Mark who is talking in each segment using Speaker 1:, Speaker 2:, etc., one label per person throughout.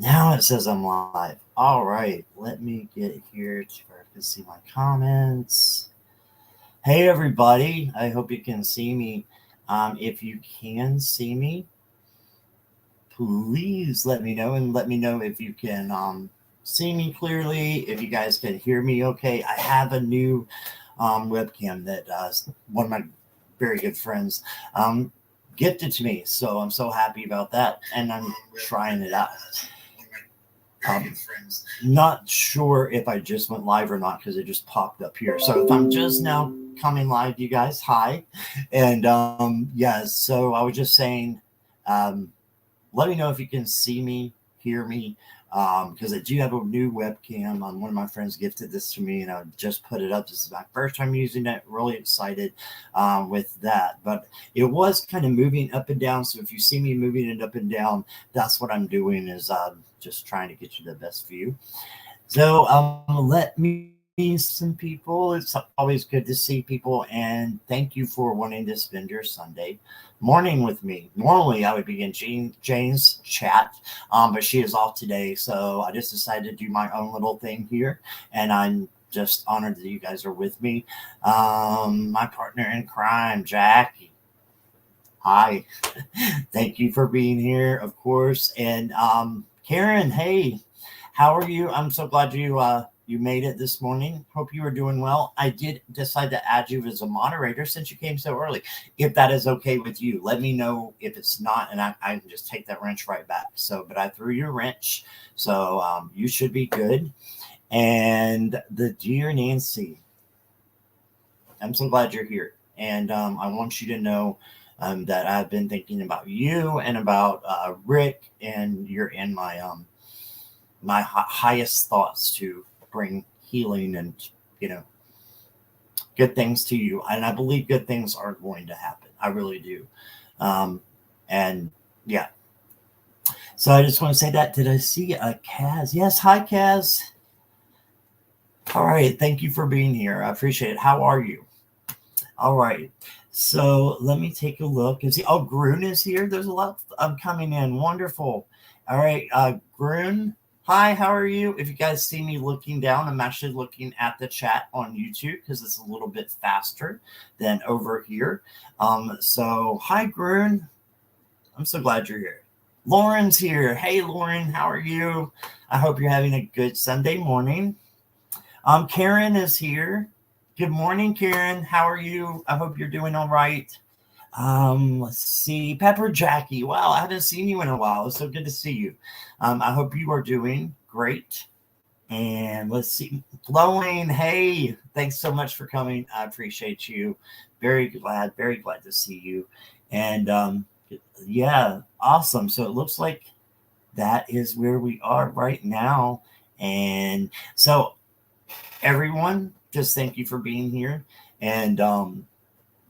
Speaker 1: Now it says I'm live. All right, let me get here to where I can see my comments. Hey, everybody. I hope you can see me. If you can see me, please let me know and let me know if you can see me clearly, if you guys can hear me okay. I have a new webcam that one of my very good friends gifted to me. So I'm so happy about that. And I'm trying it out. Not sure if I just went live or not because it just popped up here. So if I'm just now coming live, you guys, hi. And yeah, so I was just saying, um, let me know if you can see me, hear me, because I do have a new webcam. One of my friends gifted this to me, and I just put it up. This is my first time using it. Really excited with that. But it was kind of moving up and down. So if you see me moving it up and down, that's what I'm doing is just trying to get you the best view. So let me some people. It's always good to see people, and thank you for wanting to spend your Sunday morning with me. Normally, I would be in Jane's chat, but she is off today, so I just decided to do my own little thing here, and I'm just honored that you guys are with me. My partner in crime, Jackie. Hi, thank you for being here, of course, and Karen. Hey, how are you? I'm so glad you made it this morning. Hope you are doing well. I did decide to add you as a moderator since you came so early. If that is okay with you, let me know if it's not, and I can just take that wrench right back. So, but I threw your wrench, so you should be good. And the dear Nancy, I'm so glad you're here, and I want you to know that I've been thinking about you and about Rick, and you're in my highest thoughts to bring healing and you know good things to you, and I believe good things are going to happen. I really do. um and yeah, so I just want to say that. Did I see Kaz? Yes, hi Kaz. All right, thank you for being here. I appreciate it. How are you? All right, so let me take a look and see. Oh, Grun is here. There's a lot coming in. Wonderful. All right, Grun. Hi, how are you? If you guys see me looking down, I'm actually looking at the chat on YouTube because it's a little bit faster than over here. So hi, Grun. I'm so glad you're here. Lauren's here. Hey, Lauren, how are you? I hope you're having a good Sunday morning. Karen is here. Good morning, Karen. How are you? I hope you're doing all right. Let's see. Pepper Jackie. Wow, I haven't seen you in a while. It's so good to see you. I hope you are doing great. And let's see. Flowing. Hey, thanks so much for coming. I appreciate you. Very glad to see you. And yeah, awesome. So it looks like that is where we are right now. And so everyone, just thank you for being here. And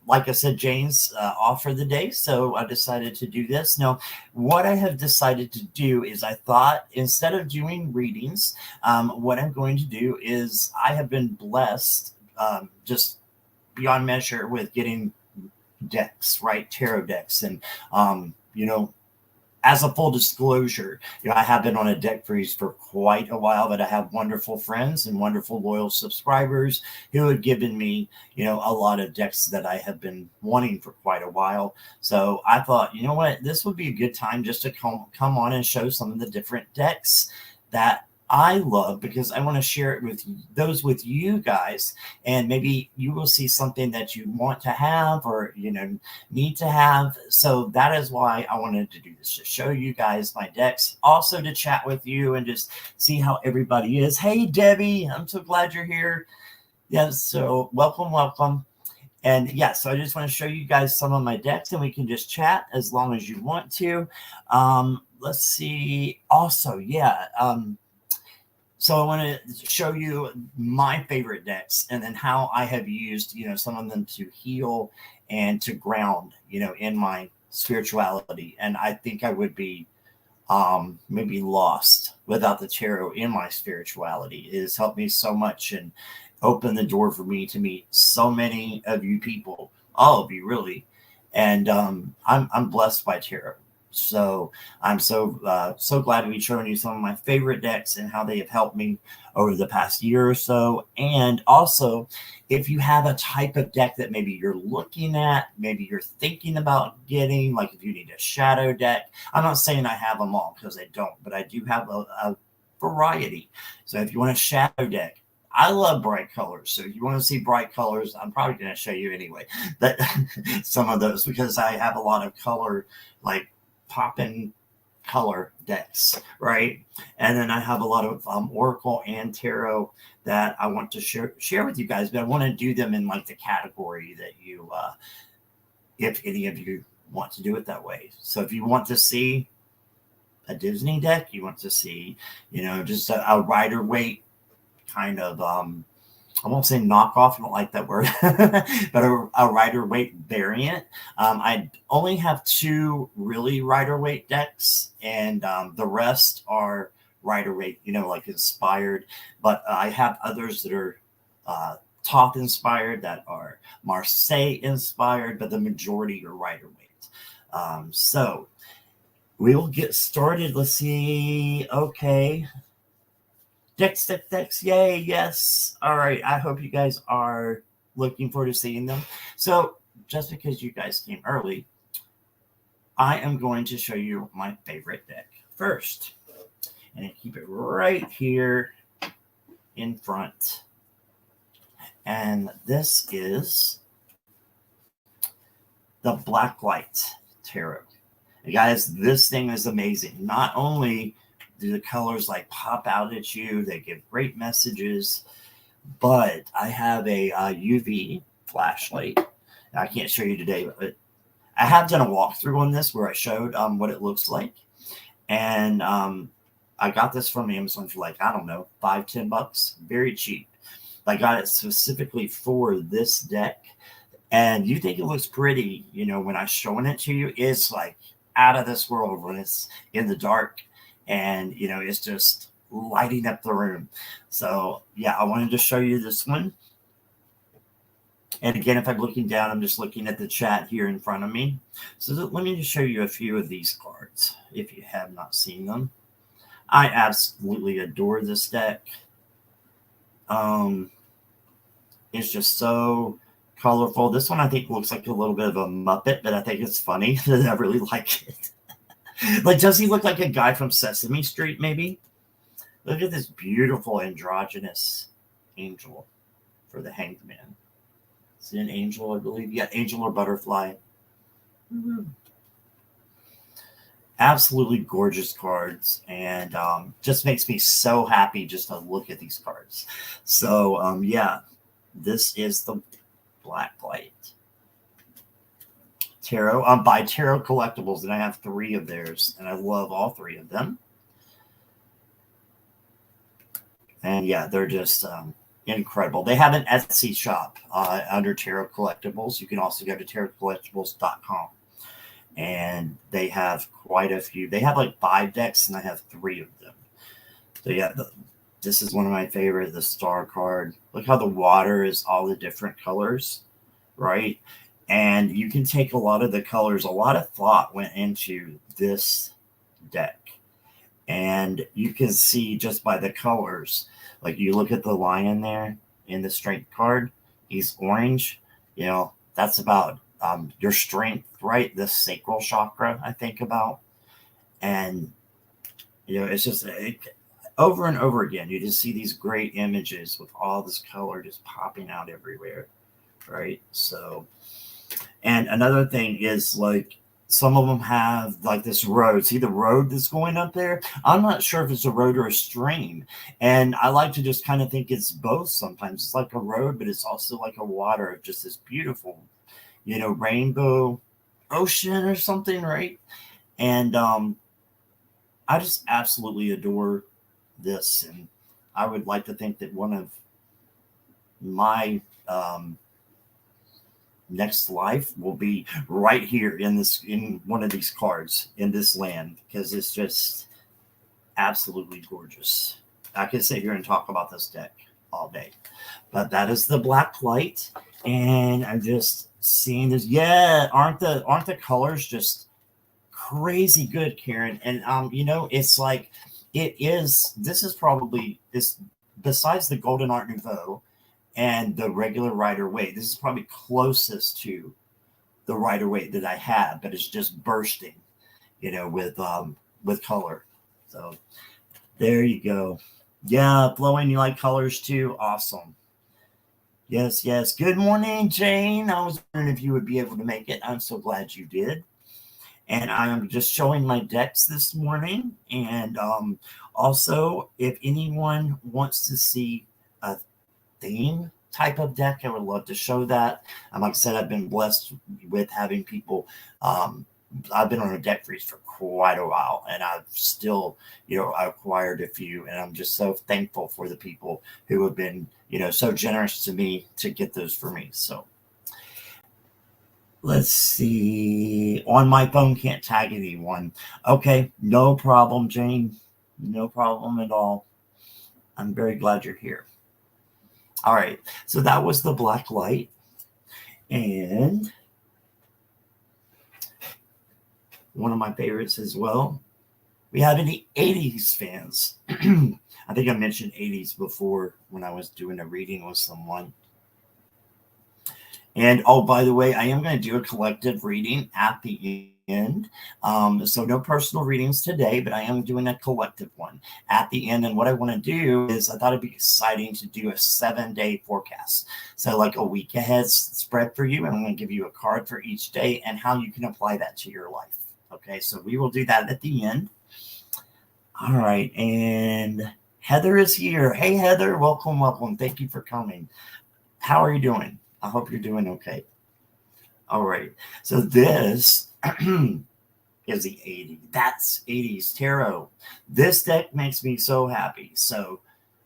Speaker 1: like I said, Jane's off for the day, so I decided to do this. Now, what I have decided to do is I thought instead of doing readings, what I'm going to do is I have been blessed just beyond measure with getting decks, right? Tarot decks. And, as a full disclosure, I have been on a deck freeze for quite a while, but I have wonderful friends and wonderful loyal subscribers who have given me, a lot of decks that I have been wanting for quite a while. So I thought, you know what, this would be a good time just to come on and show some of the different decks that I love because I want to share it with those with you guys, and maybe you will see something that you want to have or need to have. So that is why I wanted to do this, to show you guys my decks, also to chat with you and just see how everybody is. Hey Debbie, I'm so glad you're here. Yes, so welcome. And yeah, so I just want to show you guys some of my decks and we can just chat as long as you want to. Let's see. Also, yeah. So I want to show you my favorite decks and then how I have used, some of them to heal and to ground, in my spirituality. And I think I would be maybe lost without the tarot in my spirituality. It has helped me so much and opened the door for me to meet so many of you people, all of you really. And I'm blessed by tarot. So I'm so glad to be showing you some of my favorite decks and how they have helped me over the past year or so. And also, if you have a type of deck that maybe you're looking at, maybe you're thinking about getting, like if you need a shadow deck, I'm not saying I have them all because I don't, but I do have a variety. So if you want a shadow deck, I love bright colors. So if you want to see bright colors, I'm probably going to show you anyway. But some of those, because I have a lot of color, like popping color decks, right? And then I have a lot of Oracle and Tarot that I want to share with you guys, but I want to do them in like the category that you, if any of you want to do it that way. So if you want to see a Disney deck, you want to see, just a Rider Waite kind of, I won't say knockoff, I don't like that word, but a Rider Waite variant. I only have 2 really Rider Waite decks, and the rest are Rider Waite, like inspired. But I have others that are Toth inspired, that are Marseille inspired, but the majority are Rider Waite. So we will get started. Let's see. Okay. Decks, yay, yes. All right, I hope you guys are looking forward to seeing them. So just because you guys came early, I am going to show you my favorite deck first. And I keep it right here in front. And this is the Blacklight Tarot. And guys, this thing is amazing. Not only do the colors like pop out at you, they give great messages, but I have a UV flashlight. I can't show you today, but I have done a walkthrough on this where I showed what it looks like. And I got this from Amazon for like, I don't know, $5-10, very cheap. I got it specifically for this deck. And you think it looks pretty, when I'm showing it to you, it's like out of this world when it's in the dark. And, it's just lighting up the room. So, yeah, I wanted to show you this one. And again, if I'm looking down, I'm just looking at the chat here in front of me. So let me just show you a few of these cards, if you have not seen them. I absolutely adore this deck. It's just so colorful. This one, I think, looks like a little bit of a Muppet, but I think it's funny. I really like it. Like, does he look like a guy from Sesame Street, maybe? Look at this beautiful androgynous angel for the Hanged Man. Is it an angel, I believe? Yeah, angel or butterfly. Mm-hmm. Absolutely gorgeous cards, and just makes me so happy just to look at these cards. So, yeah, this is the Blacklight Tarot by Tarot Collectibles, and I have 3 of theirs, and I love all 3 of them. And yeah, they're just incredible. They have an Etsy shop under Tarot Collectibles. You can also go to tarotcollectibles.com, and they have quite a few. They have like 5 decks, and I have 3 of them. So yeah, this is one of my favorite, the Star card. Look how the water is all the different colors, right? And you can take a lot of the colors. A lot of thought went into this deck. And you can see just by the colors, like you look at the lion there in the strength card, he's orange. That's about your strength, right? The sacral chakra, I think about. And, it's just over and over again, you just see these great images with all this color just popping out everywhere, right? So, and another thing is like some of them have like this road. See the road that's going up there? I'm not sure if it's a road or a stream. And I like to just kind of think it's both sometimes. It's like a road, but it's also like a water, just this beautiful, rainbow ocean or something, right? And I just absolutely adore this. And I would like to think that one of my next life will be right here in one of these cards in this land, because it's just absolutely gorgeous. I could sit here and talk about this deck all day, but that is the Blacklight, and I'm just seeing this. Yeah, aren't the colors just crazy good, Karen. And it's like this is probably this besides the Golden Art Nouveau and the regular Rider Waite, this is probably closest to the Rider Waite that I have, but it's just bursting, with color. So there you go. Yeah, flowing, you like colors too? Awesome. Yes, yes. Good morning, Jane. I was wondering if you would be able to make it. I'm so glad you did. And I'm just showing my decks this morning. And also, if anyone wants to see a theme type of deck, I would love to show that. Like I said, I've been blessed with having people. I've been on a deck freeze for quite a while, and I've still, acquired a few, and I'm just so thankful for the people who have been, so generous to me to get those for me. So let's see. On my phone, can't tag anyone. Okay, no problem, Jane. No problem at all. I'm very glad you're here. All right, so that was the black light, and one of my favorites as well. We have any 80s fans? I think I mentioned 80s before when I was doing a reading with someone. And oh, by the way, I am going to do a collective reading at the end. So no personal readings today, but I am doing a collective one at the end. And what I want to do is I thought it'd be exciting to do a 7-day forecast. So like a week ahead spread for you. And I'm going to give you a card for each day and how you can apply that to your life. Okay, so we will do that at the end. All right, and Heather is here. Hey, Heather, welcome, welcome. Thank you for coming. How are you doing? I hope you're doing okay. All right, so this is the 80s. That's 80s tarot. This deck makes me so happy. So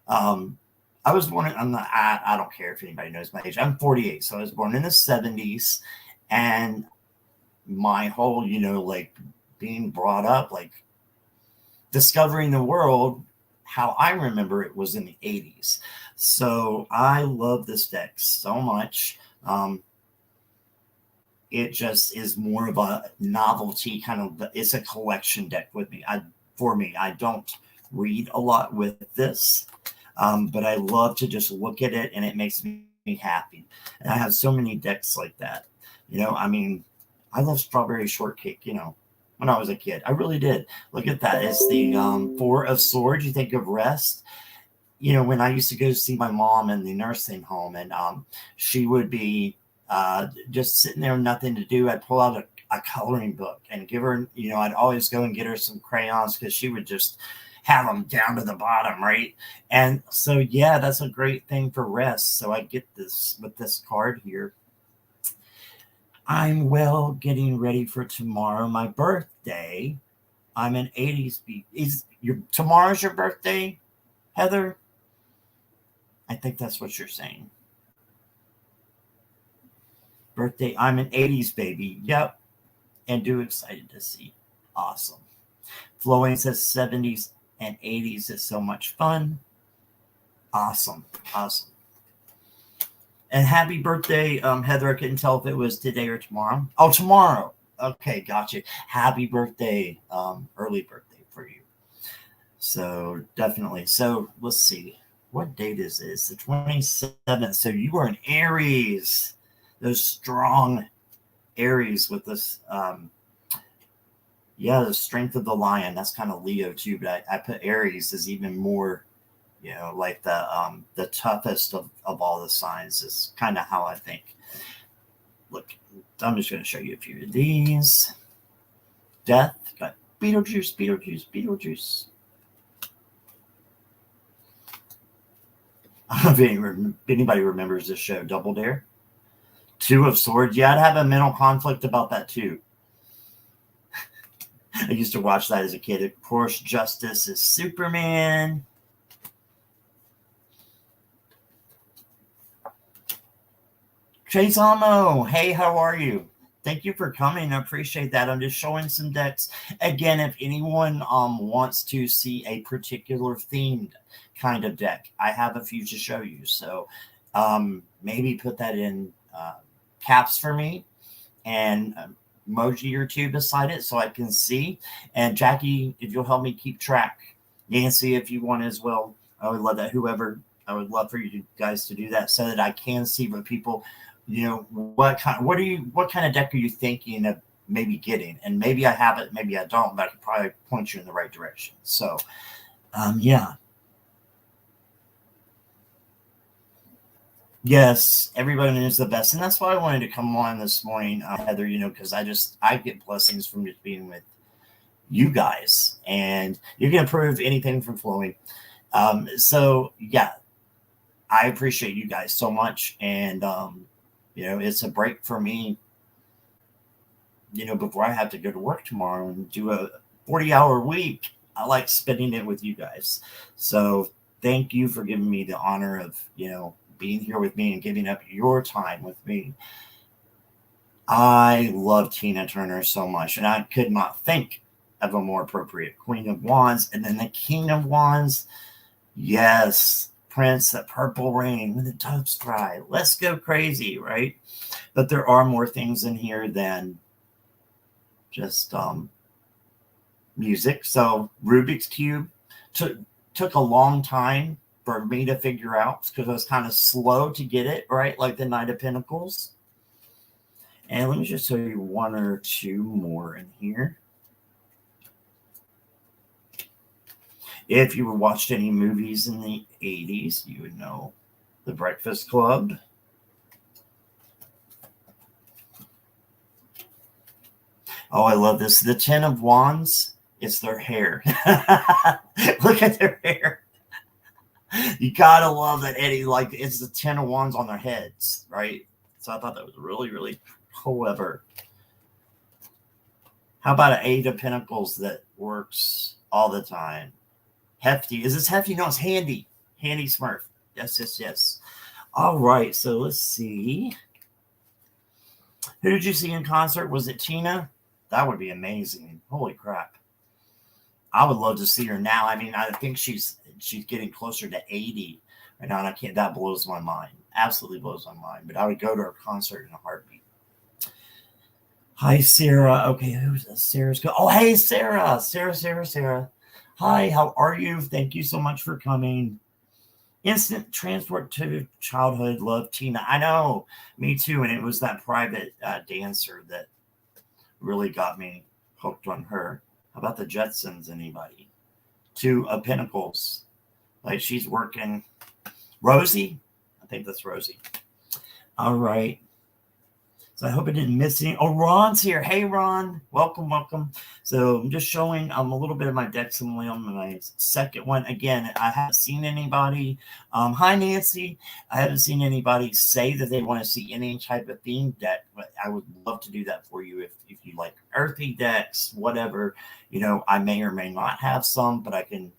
Speaker 1: I was born, I don't care if anybody knows my age. I'm 48, so I was born in the 70s, and my whole, like being brought up, like discovering the world, how I remember it was in the 80s. So I love this deck so much. It just is more of a novelty kind of, it's a collection deck with me. For me, I don't read a lot with this, but I love to just look at it and it makes me happy. And I have so many decks like that. I love Strawberry Shortcake, when I was a kid. I really did. Look at that. It's the 4 of Swords. You think of rest. When I used to go see my mom in the nursing home, and she would be just sitting there with nothing to do, I'd pull out a coloring book and give her, I'd always go and get her some crayons because she would just have them down to the bottom, right? And so, yeah, that's a great thing for rest. So I get this with this card here. I'm well, getting ready for tomorrow, my birthday. I'm an 80s beat. Tomorrow's your birthday, Heather? I think that's what you're saying. Birthday, I'm an 80s baby. Yep. And excited to see. Awesome. Flowing says 70s and 80s is so much fun. Awesome. Awesome. And happy birthday, Heather. I couldn't tell if it was today or tomorrow. Oh, tomorrow. Okay, gotcha. Happy birthday, early birthday for you. So definitely. So let's see. What date is this? The 27th. So you are an Aries. Those strong Aries with this. The strength of the lion. That's kind of Leo too. But I put Aries as even more, like the toughest of all the signs is kind of how I think. Look, I'm just going to show you a few of these. Death, got Beetlejuice, Beetlejuice, Beetlejuice. If anybody remembers this show, Double Dare. 2 of Swords. Yeah, I'd have a mental conflict about that too. I used to watch that as a kid. Of course, Justice is Superman. Chase Amo, hey, how are you? Thank you for coming. I appreciate that. I'm just showing some decks. Again, if anyone wants to see a particular themed kind of deck, I have a few to show you. So maybe put that in caps for me. And emoji or two beside it so I can see. And Jackie, if you'll help me keep track. Nancy, if you want as well, I would love that. Whoever, I would love for you guys to do that so that I can see what people, what kind of deck are you thinking of maybe getting? And maybe I have it, maybe I don't, but I could probably point you in the right direction. So, yeah. Yes, everybody is the best. And that's why I wanted to come on this morning, Heather, because I get blessings from just being with you guys. And you can improve anything from flowing. So, yeah, I appreciate you guys so much. And, it's a break for me, before I have to go to work tomorrow and do a 40-hour week. I like spending it with you guys. So thank you for giving me the honor of, being here with me and giving up your time with me. I love Tina Turner so much, and I could not think of a more appropriate Queen of Wands. And then the King of Wands, yes, Prince, the Purple Rain, when the doves cry. Let's go crazy, right? But there are more things in here than just music. So Rubik's Cube took a long time for me to figure out because I was kind of slow to get it, right? Like the Knight of Pentacles. And let me just show you one or two more in here. If you watched any movies in the 80s, you would know The Breakfast Club. Oh, I love this. The Ten of Wands, it's their hair. Look at their hair. You gotta love that, Eddie. Like, it's the Ten of Wands on their heads, right? So I thought that was really, really clever. How about an Eight of Pentacles that works all the time? Hefty. Is this Hefty? No, it's Handy. Handy Smurf. Yes, yes, yes. All right, so let's see. Who did you see in concert? Was it Tina? That would be amazing. Holy crap. I would love to see her now. I mean, I think she's getting closer to 80 right now, and I can't. That blows my mind. Absolutely blows my mind. But I would go to her concert in a heartbeat. Hi, Sarah. Okay, who's that? Sarah's go. Oh, hey, Sarah. Sarah. Hi, how are you? Thank you so much for coming. Instant transport to childhood. Love Tina. I know. Me too. And it was that private dancer that really got me hooked on her. How about the Jetsons? Anybody? Two of Pentacles. Like she's working. Rosie? I think that's Rosie. All right. So I hope I didn't miss any. Oh, Ron's here. Hey, Ron. Welcome. So I'm just showing a little bit of my decks. I'm only on my second one. Again, I haven't seen anybody. Hi, Nancy. I haven't seen anybody say that they want to see any type of theme deck, but I would love to do that for you if you like earthy decks, whatever. I may or may not have some, but I can,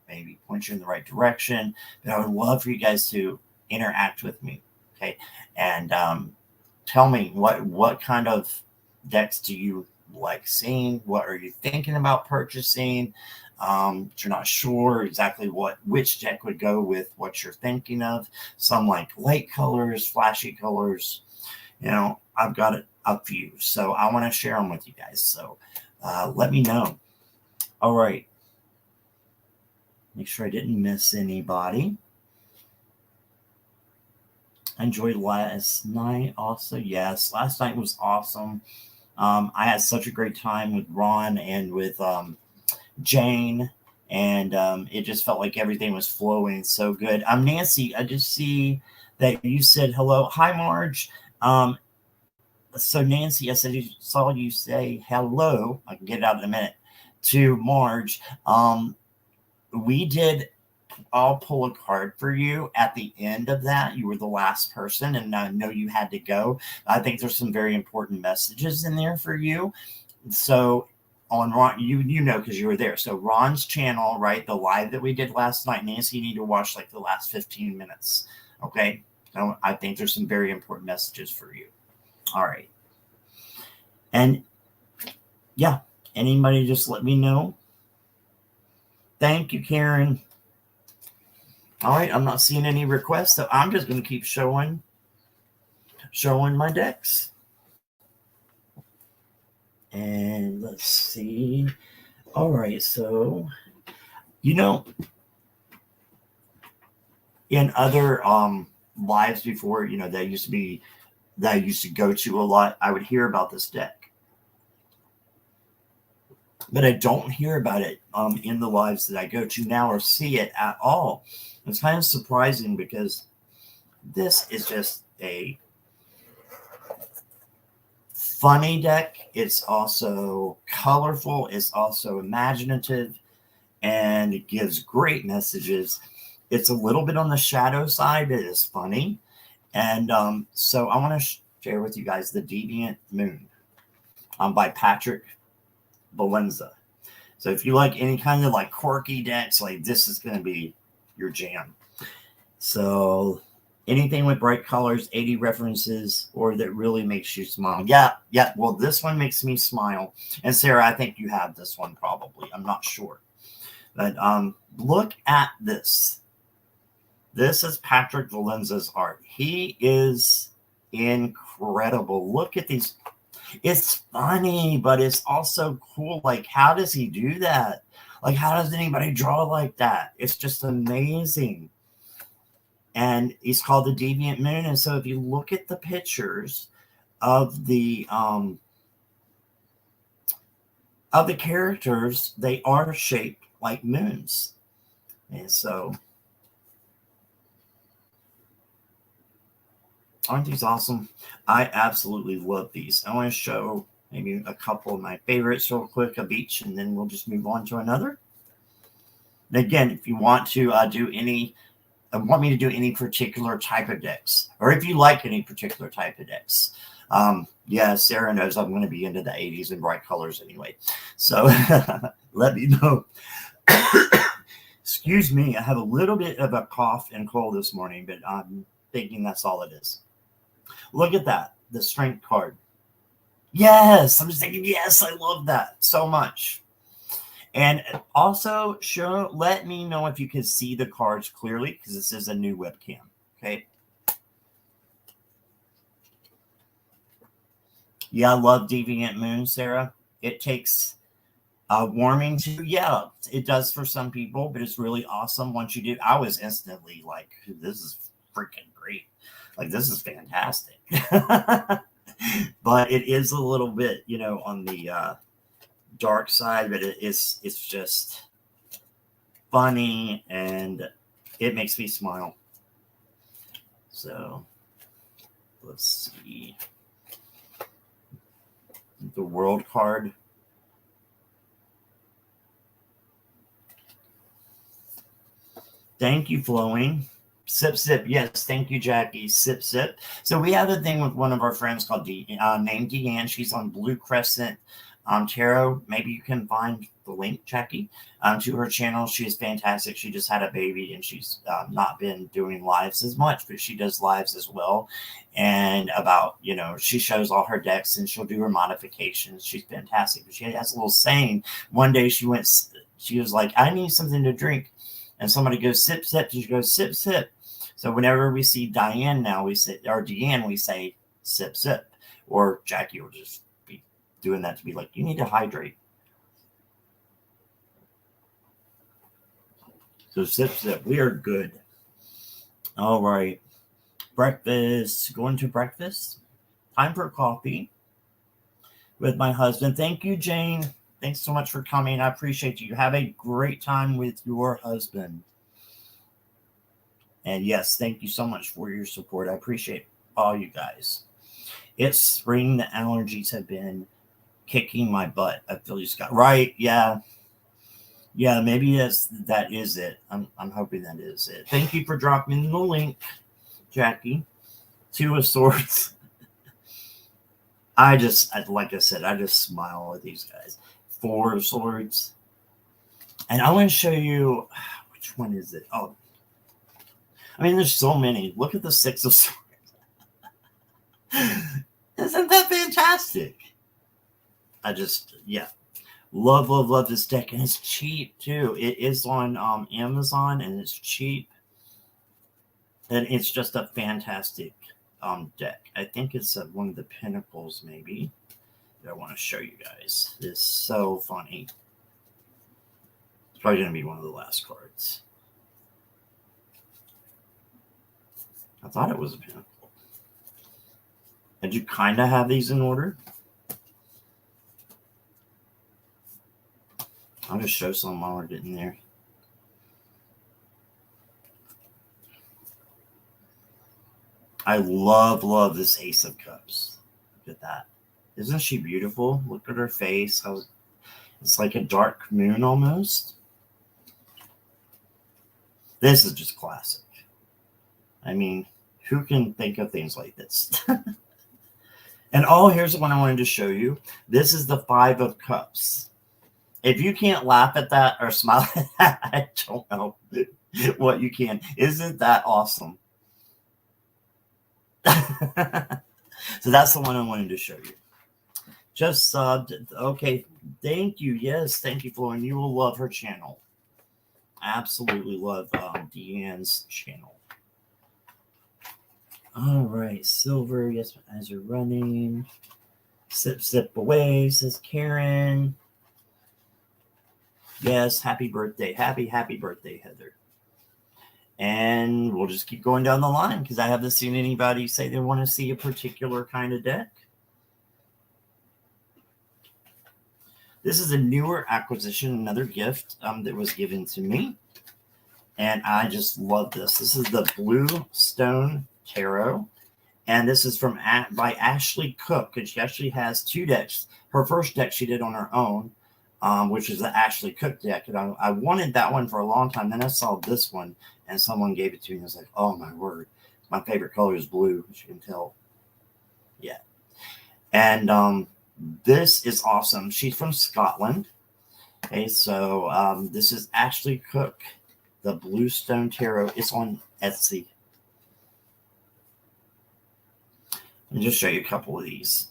Speaker 1: maybe point you in the right direction. But I would love for you guys to interact with me. Okay. And, tell me what kind of decks do you like seeing? What are you thinking about purchasing? You're not sure exactly which deck would go with what you're thinking of. Some like light colors, flashy colors. I've got a few, so I want to share them with you guys. So let me know. All right. Make sure I didn't miss anybody. I enjoyed last night also. Yes, last night was awesome. I had such a great time with Ron and with Jane, and it just felt like everything was flowing so good. Nancy, I just see that you said hello. Hi, Marge. So Nancy, I saw you say hello. I can get it out in a minute to Marge. We did. I'll pull a card for you at the end of that. You were the last person, and I know you had to go. I think there's some very important messages in there for you. So on Ron, you know, because you were there. So Ron's channel, right? The live that we did last night, Nancy, you need to watch like the last 15 minutes. Okay. So I think there's some very important messages for you. All right. And yeah, anybody just let me know. Thank you, Karen. All right, I'm not seeing any requests, so I'm just going to keep showing my decks. And let's see. All right, so in other lives before, that I used to go to a lot, I would hear about this deck. But I don't hear about it in the lives that I go to now or see it at all. It's kind of surprising because this is just a funny deck. It's also colorful. It's also imaginative, and it gives great messages. It's a little bit on the shadow side. It is funny. And so I want to share with you guys the Deviant Moon by Patrick Valenza. So if you like any kind of like quirky decks, like this is going to be your jam. So anything with bright colors, 80 references, or that really makes you smile. Yeah. Well, this one makes me smile. And Sarah, I think you have this one probably. I'm not sure. But look at this. This is Patrick Valenza's art. He is incredible. Look at these. It's funny, but it's also cool. Like, how does he do that? Like, how does anybody draw like that? It's just amazing. And he's called the Deviant Moon. And so if you look at the pictures of the characters, they are shaped like moons. And so aren't these awesome? I absolutely love these. I want to show maybe a couple of my favorites real quick of each, and then we'll just move on to another. And again, if you want to want me to do any particular type of decks, or if you like any particular type of decks, yeah, Sarah knows I'm going to be into the 80s and bright colors anyway. So let me know. Excuse me, I have a little bit of a cough and cold this morning, but I'm thinking that's all it is. Look at that, the strength card. Yes, I'm just thinking, yes, I love that so much. And also, let me know if you can see the cards clearly, because this is a new webcam, okay? Yeah, I love Deviant Moon, Sarah. It takes warming to, yeah, it does for some people, but it's really awesome once you do. I was instantly like, this is freaking great. Like, this is fantastic. But it is a little bit, on the dark side, but it's just funny and it makes me smile. So let's see. The world card. Thank you, Flowing. Sip, sip. Yes, thank you, Jackie. Sip, sip. So we have a thing with one of our friends called named Deanne. She's on Blue Crescent Tarot. Maybe you can find the link, Jackie, to her channel. She is fantastic. She just had a baby, and she's not been doing lives as much, but she does lives as well. And she shows all her decks, and she'll do her modifications. She's fantastic. But she has a little saying. One day she was like, I need something to drink. And somebody goes, sip, sip. She goes, sip, sip. So whenever we see Deanne now, we say, sip, sip. Or Jackie will just be doing that to be like, you need to hydrate. So sip, sip. We are good. All right. Breakfast. Going to breakfast. Time for coffee with my husband. Thank you, Jane. Thanks so much for coming. I appreciate you. Have a great time with your husband. And yes, thank you so much for your support. I appreciate all you guys. It's spring. The allergies have been kicking my butt. I feel you, Scott. Right? Yeah. Yeah, maybe that is it. I'm hoping that is it. Thank you for dropping the link, Jackie. Two of Swords. Like I said, I just smile at these guys. Four of Swords. And I want to show you, which one is it? Oh, I mean, there's so many. Look at the Six of Swords. Isn't that fantastic? Love this deck. And it's cheap, too. It is on Amazon, and it's cheap. And it's just a fantastic deck. I think it's one of the Pinnacles, maybe. that I want to show you guys. It's so funny. It's probably going to be one of the last cards. I thought it was a pentacle. Did you kind of have these in order? I'll just show some while we're getting there. I love this Ace of Cups. Look at that. Isn't she beautiful? Look at her face. It's like a dark moon almost. This is just classic. I mean, who can think of things like this? And here's the one I wanted to show you. This is the Five of Cups. If you can't laugh at that or smile at that, I don't know what you can. Isn't that awesome? So that's the one I wanted to show you. Just subbed. Okay. Thank you. Yes. Thank you, Florian. You will love her channel. Absolutely love Deanne's channel. All right, Silver, yes, as you're running. Sip away, says Karen. Yes, happy birthday. Happy birthday, Heather. And we'll just keep going down the line because I haven't seen anybody say they want to see a particular kind of deck. This is a newer acquisition, another gift that was given to me. And I just love this. This is the Blue Stone Tarot, and this is by Ashley Cook, and she actually has two decks. Her first deck she did on her own, which is the Ashley Cook deck, and I wanted that one for a long time. Then I saw this one, and someone gave it to me, and I was like, oh my word, my favorite color is blue, as you can tell. Yeah, and this is awesome. She's from Scotland. Okay, so this is Ashley Cook, the Blue Stone Tarot. It's on Etsy. Let me just show you a couple of these.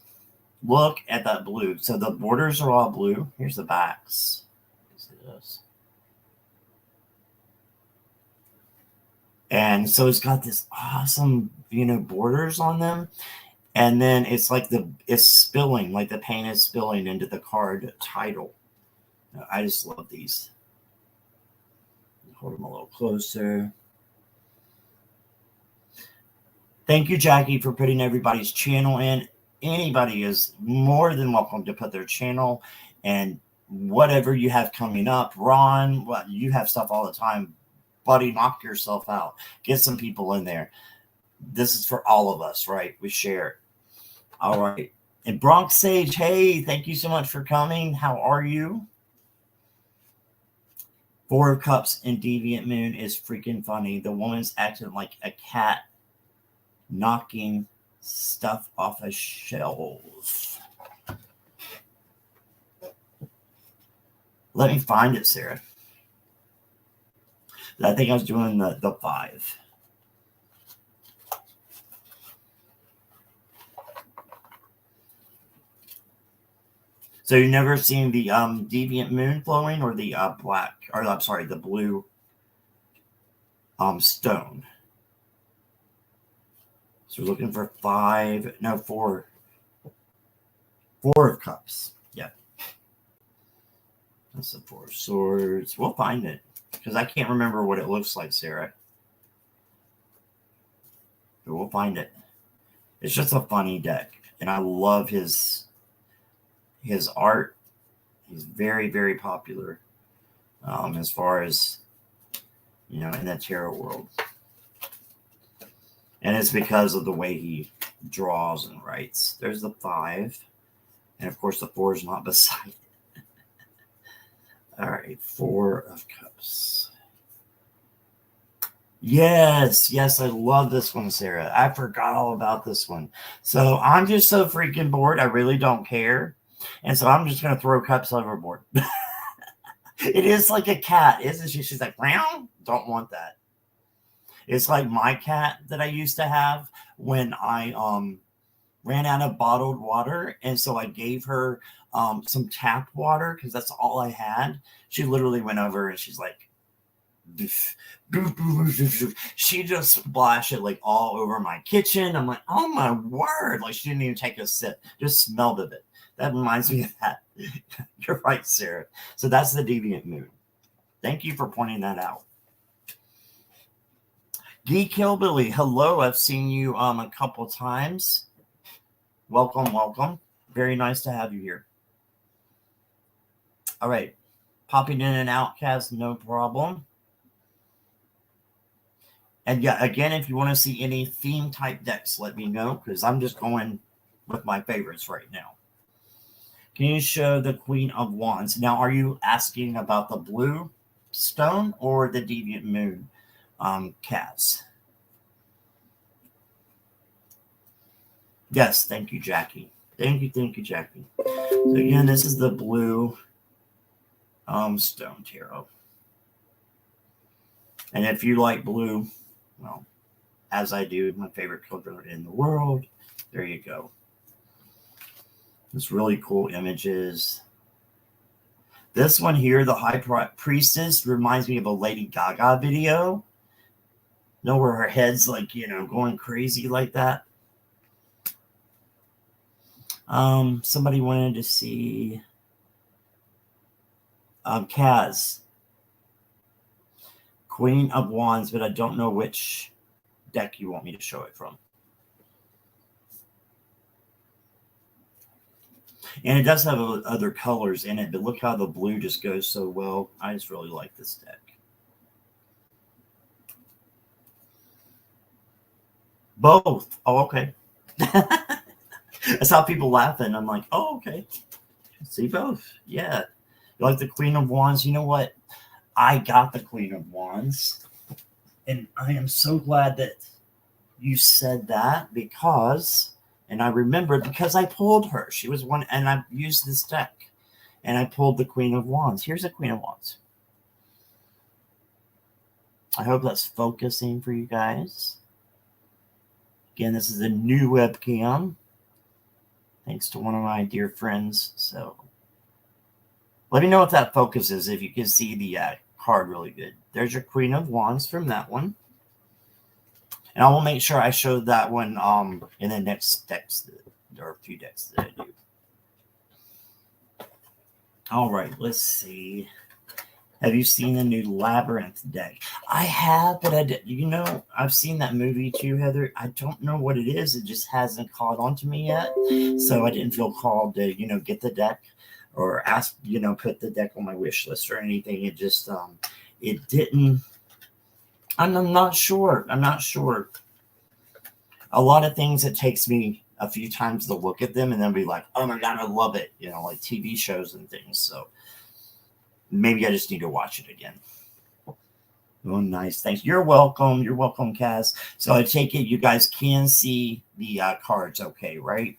Speaker 1: Look at that blue. So the borders are all blue. Here's the backs. And so it's got this awesome, borders on them. And then it's like it's spilling, like the paint is spilling into the card title. I just love these. Hold them a little closer. Thank you, Jackie, for putting everybody's channel in. Anybody is more than welcome to put their channel and whatever you have coming up. Ron, you have stuff all the time. Buddy, knock yourself out. Get some people in there. This is for all of us, right? We share it. All right. And Bronx Sage, hey, thank you so much for coming. How are you? Four of Cups in Deviant Moon is freaking funny. The woman's acting like a cat knocking stuff off a shelf. Let me find it, Sarah. I think I was doing the 5. So you've never seen the Deviant Moon flowing or the the blue stone. So we're looking for 4 of Cups. Yeah. That's the 4 of Swords. We'll find it because I can't remember what it looks like, Sarah. But we'll find it. It's just a funny deck. And I love his art. He's very, very popular as far as, in the tarot world. And it's because of the way he draws and writes. There's the 5. And, of course, the 4 is not beside it. All right, 4 of Cups. Yes, I love this one, Sarah. I forgot all about this one. So I'm just so freaking bored. I really don't care. And so I'm just going to throw cups overboard. It is like a cat, isn't she? She's like, meow. Don't want that. It's like my cat that I used to have when I ran out of bottled water. And so I gave her some tap water because that's all I had. She literally went over and she's like, She just splashed it like all over my kitchen. I'm like, oh my word. Like she didn't even take a sip, just smelled of it. That reminds me of that. You're right, Sarah. So that's the Deviant Moon. Thank you for pointing that out. Geek Hillbilly, hello. I've seen you a couple times. Welcome, welcome. Very nice to have you here. All right. Popping in and out, Kaz, no problem. And yeah, again, if you want to see any theme type decks, let me know, because I'm just going with my favorites right now. Can you show the Queen of Wands? Now, are you asking about the blue stone or the Deviant Moon, Kaz? Yes, thank you, Jackie. Thank you, Jackie. So again, this is the blue stone tarot. And if you like blue, well, as I do, my favorite color in the world, there you go. It's really cool images. This one here, the High Priestess, reminds me of a Lady Gaga video. You know, where her head's like, you know, going crazy like that. Somebody wanted to see Kaz, Queen of Wands, but I don't know which deck you want me to show it from. And it does have other colors in it, but look how the blue just goes so well. I just really like this deck. Both. Oh, okay. I saw people laughing. I'm like, oh, okay. See both. Yeah. You like the Queen of Wands? You know what? I got the Queen of Wands. And I am so glad that you said that because, and I remembered because I pulled her. She was one, and I used this deck. And I pulled the Queen of Wands. Here's the Queen of Wands. I hope that's focusing for you guys. Again, this is a new webcam. Thanks to one of my dear friends. So let me know if that focuses, if you can see the card really good. There's your Queen of Wands from that one. And I will make sure I show that one in the next decks, or a few decks that I do. All right, let's see. Have you seen the new Labyrinth deck? I have, but I did. You know, I've seen that movie too, Heather. I don't know what it is. It just hasn't caught on to me yet. So I didn't feel called to, you know, get the deck or ask, you know, put the deck on my wish list or anything. It just, it didn't. I'm not sure. I'm not sure. A lot of things, it takes me a few times to look at them and then be like, oh my God, I love it. You know, like TV shows and things. So maybe I just need to watch it again. Oh, nice. Thanks. You're welcome. You're welcome, Kaz. So I take it you guys can see the cards okay, right?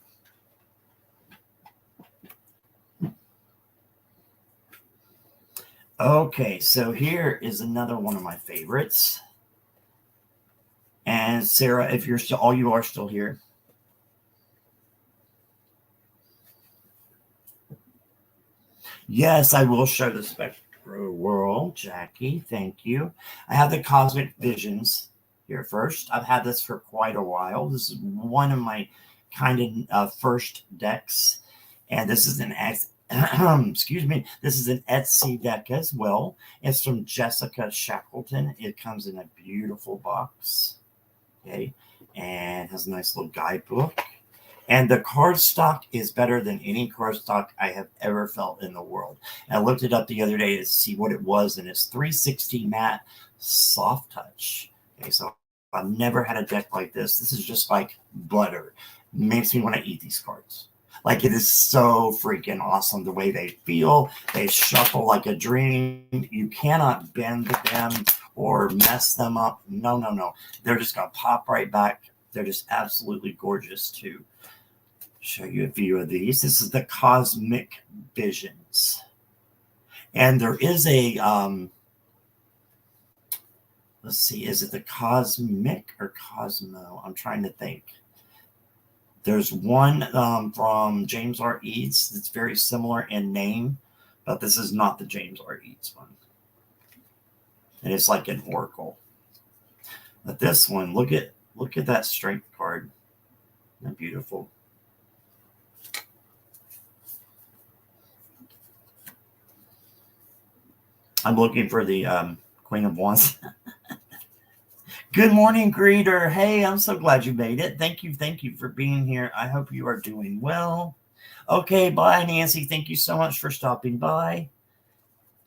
Speaker 1: Okay, so here is another one of my favorites. And Sarah, if you're still, all you are still here. Yes, I will show the Spectro World, Jackie. Thank you. I have the Cosmic Visions here first. I've had this for quite a while. This is one of my kind of first decks. And this is an excuse me, this is an Etsy deck as well. It's from Jessica Shackleton. It comes in a beautiful box. Okay. And has a nice little guidebook. And the cardstock is better than any cardstock I have ever felt in the world. And I looked it up the other day to see what it was, and it's 360 matte soft touch. Okay, so I've never had a deck like this. This is just like butter. It makes me want to eat these cards. Like, it is so freaking awesome the way they feel. They shuffle like a dream. You cannot bend them or mess them up. No, no, no. They're just going to pop right back. They're just absolutely gorgeous too. Show you a view of these. This is the Cosmic Visions. And there is a, let's see, is it the Cosmic or Cosmo? I'm trying to think. There's one from James R. Eads that's very similar in name, but this is not the James R. Eads one. And it's like an oracle. But this one, look at that strength card. Isn't that beautiful? I'm looking for the Queen of Wands. Good morning, greeter. Hey, I'm so glad you made it. Thank you for being here. I hope you are doing well. Okay, bye, Nancy. Thank you so much for stopping by.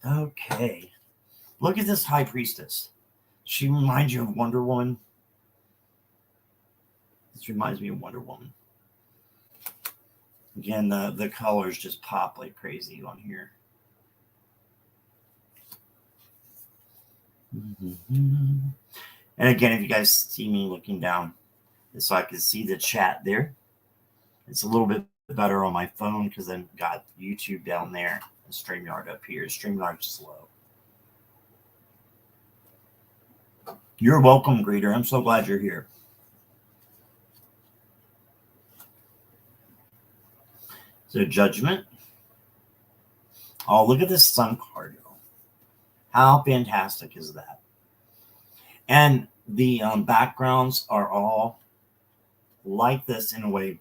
Speaker 1: Okay. Look at this High Priestess. She reminds you of Wonder Woman. This reminds me of Wonder Woman. Again, the colors just pop like crazy on here. Mm-hmm. And again, if you guys see me looking down, so I can see the chat there. It's a little bit better on my phone because I've got YouTube down there and StreamYard up here. StreamYard's slow. You're welcome, greeter. I'm so glad you're here. So Judgment. Oh, look at this Sun card. How fantastic is that? And the backgrounds are all like this in a way,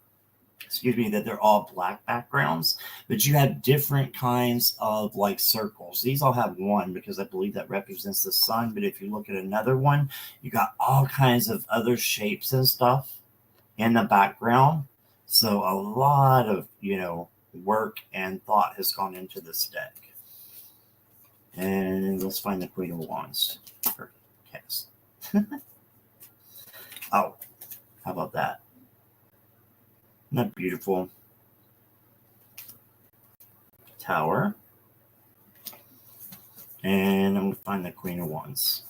Speaker 1: that they're all black backgrounds, but you have different kinds of like circles. These all have one because I believe that represents the sun. But if you look at another one, you got all kinds of other shapes and stuff in the background. So a lot of, work and thought has gone into this deck. And let's find the Queen of Wands for Cass. Oh, how about that? Isn't that beautiful? Tower. And I'm going to find the Queen of Wands.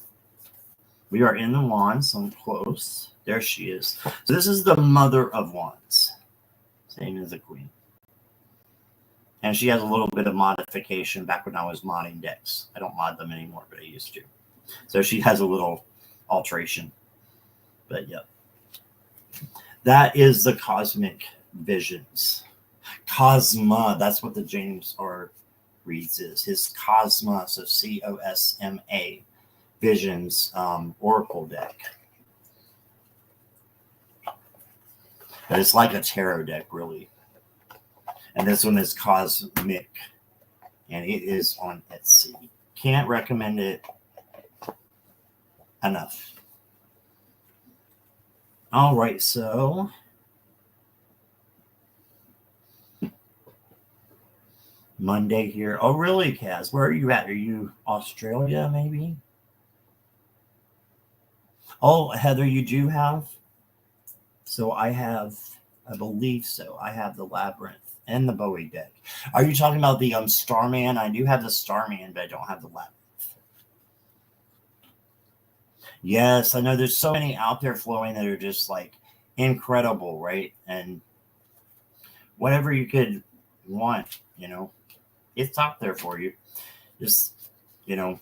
Speaker 1: We are in the Wands, so I'm close. There she is. So this is the Mother of Wands. Same as the Queen. And she has a little bit of modification back when I was modding decks. I don't mod them anymore, but I used to. So she has a little alteration. But yep. That is the cosmic visions. Cosma, that's what the James R. Reads is. His Cosma, so C-O-S-M-A, visions oracle deck. But it's like a tarot deck, really. And this one is Cosmic, and it is on Etsy. Can't recommend it enough. All right, so Monday here. Oh, really, Kaz? Where are you at? Are you Australia, maybe? Oh, Heather, you do have? So I believe so. I have the Labyrinth and the Bowie deck. Are you talking about the Starman? I do have the Starman, but I don't have the Labyrinth. Yes, I know there's so many out there flowing that are just like incredible, right? And whatever you could want, it's out there for you. Just, it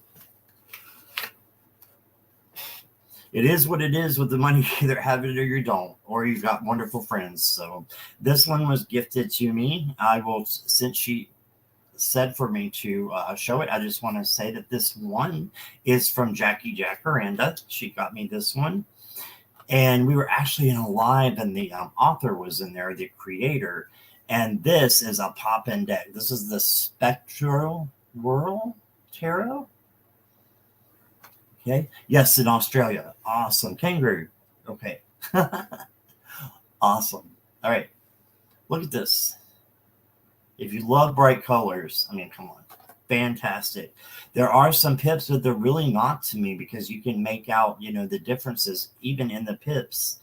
Speaker 1: is what it is with the money. You either have it or you don't, or you've got wonderful friends. So this one was gifted to me. I will, since she said for me to show it, I just want to say that this one is from Jackie Jacaranda. She got me this one. And we were actually in a live, and the author was in there, the creator. And this is a pop-in deck. This is the Spectral Whirl Tarot. Okay. Yes, in Australia. Awesome. Kangaroo. Okay. Awesome. All right. Look at this. If you love bright colors, I mean, come on. Fantastic. There are some pips, but they're really not to me because you can make out, the differences even in the pips.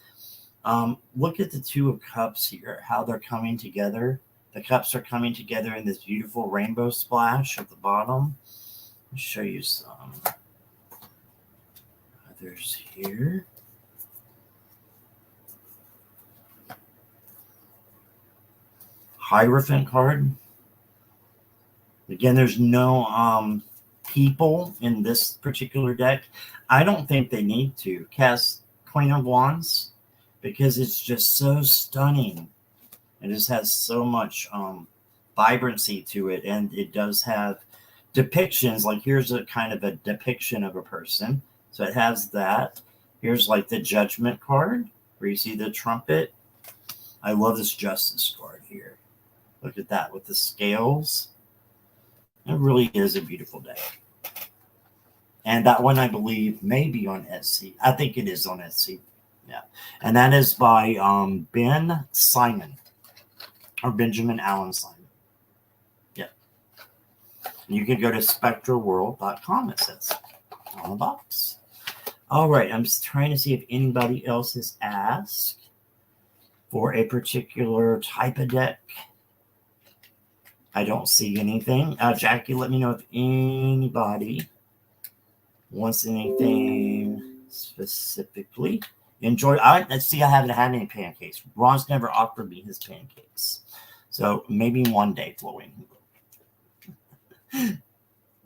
Speaker 1: Look at the Two of Cups here, how they're coming together. The cups are coming together in this beautiful rainbow splash at the bottom. I'll show you some others here. Hierophant card. Again, there's no people in this particular deck. I don't think they need to cast Queen of Wands because it's just so stunning. It just has so much vibrancy to it, and it does have depictions. Like here's a kind of a depiction of a person. So it has that. Here's like the judgment card where you see the trumpet. I love this justice card here. Look at that with the scales. It really is a beautiful deck. And that one, I believe, may be on Etsy. I think it is on Etsy. Yeah. And that is by Ben Simon or Benjamin Allen Simon. Yeah. And you can go to spectralworld.com, it says on the box. All right. I'm just trying to see if anybody else has asked for a particular type of deck. I don't see anything. Jackie, let me know if anybody wants anything specifically. Enjoy. Let's see. I haven't had any pancakes. Ron's never offered me his pancakes, so maybe one day, Flowing.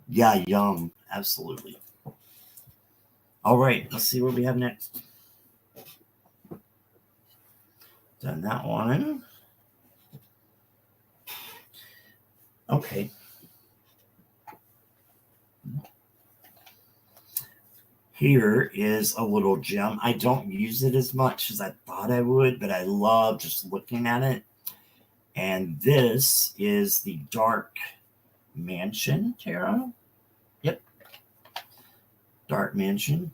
Speaker 1: Yeah, yum. Absolutely. All right. Let's see what we have next. Done that one. Okay. Here is a little gem. I don't use it as much as I thought I would, but I love just looking at it. And this is the Dark Mansion Tarot. Yep. Dark Mansion.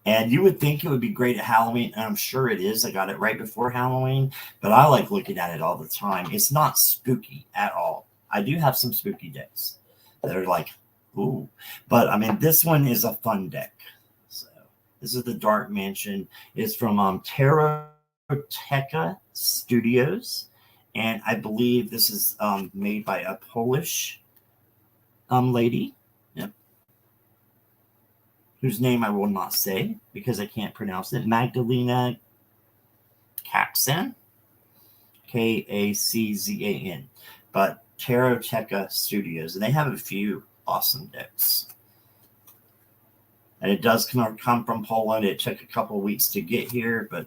Speaker 1: And you would think it would be great at Halloween, and I'm sure it is. I got it right before Halloween, but I like looking at it all the time. It's not spooky at all. I do have some spooky decks that are like, ooh. But, I mean, this one is a fun deck. So, this is the Dark Mansion. It's from Taroteca Studios, and I believe this is made by a Polish lady. Yep. Whose name I will not say because I can't pronounce it. Magdalena Kaczan, Kaczan, but Taroteca Studios, and they have a few awesome decks. And it does come from Poland. It took a couple of weeks to get here, but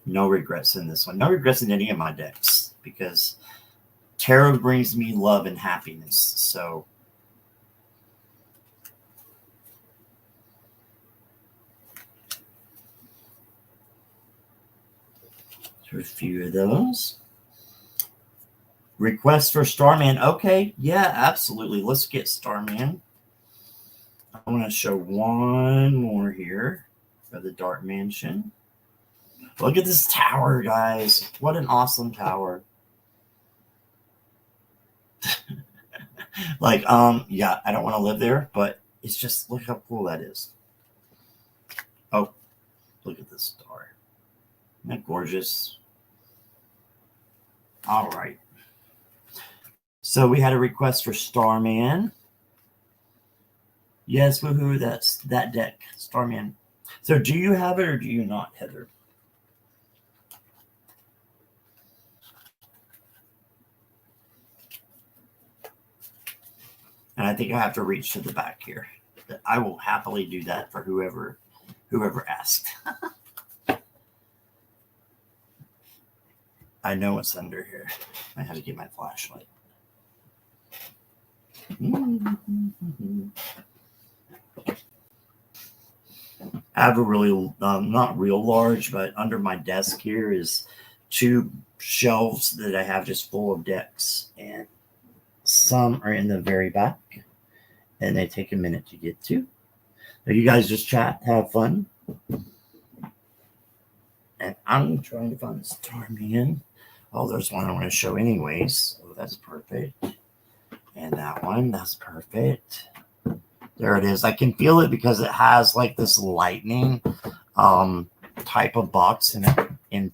Speaker 1: no regrets in this one. No regrets in any of my decks because tarot brings me love and happiness. So a few of those. Request for Starman. Okay, yeah, absolutely. Let's get Starman. I want to show one more here for the Dark Mansion. Look at this tower, guys. What an awesome tower. Like, yeah, I don't want to live there, but it's just, look how cool that is. Oh, look at this star. Isn't that gorgeous? All right. So we had a request for Starman. Yes, woohoo, that's that deck, Starman. So do you have it or do you not, Heather? And I think I have to reach to the back here. I will happily do that for whoever asked. I know it's under here. I have to get my flashlight. I have a really, not real large, but under my desk here is 2 shelves that I have just full of decks. And some are in the very back. And they take a minute to get to. So you guys just chat, have fun. And I'm trying to find Starman. Oh, there's one I want to show anyways. So that's perfect. And that one, that's perfect. There it is. I can feel it because it has like this lightning type of box in it, in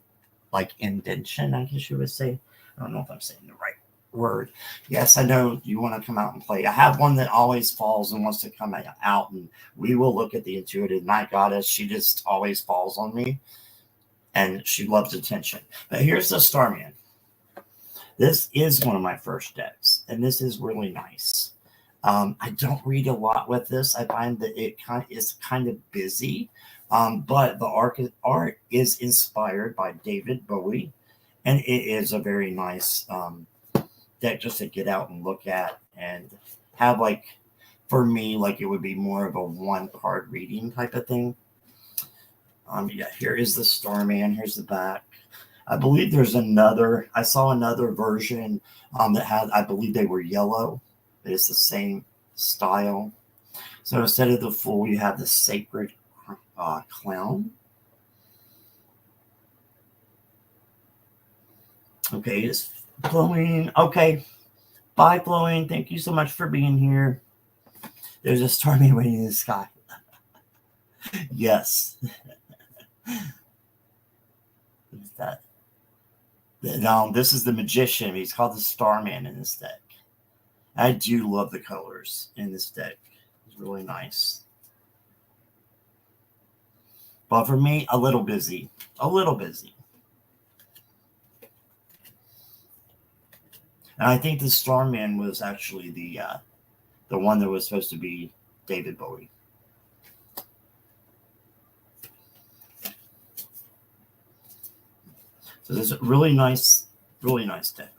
Speaker 1: like indentation, I guess you would say. I don't know if I'm saying the right word. Yes, I know you want to come out and play. I have one that always falls and wants to come out, and we will look at the intuitive night goddess. She just always falls on me, and she loves attention. But here's the Starman. This is one of my first decks, and this is really nice. I don't read a lot with this. I find that it is kind of busy, but the art is inspired by David Bowie, and it is a very nice deck just to get out and look at and have like for me, like it would be more of a one card reading type of thing. Yeah, here is the Starman. Here's the back. I believe there's another. I saw another version that had. I believe they were yellow, but it's the same style. So instead of the Fool, you have the Sacred Clown. Okay, it's flowing. Okay, bye, flowing. Thank you so much for being here. There's a Starman waiting in the sky. Yes. What's that? No, this is the Magician. He's called the Starman in this deck. I do love the colors in this deck. It's really nice. But for me, a little busy. A little busy. And I think the Starman was actually the one that was supposed to be David Bowie. So this is a really nice deck.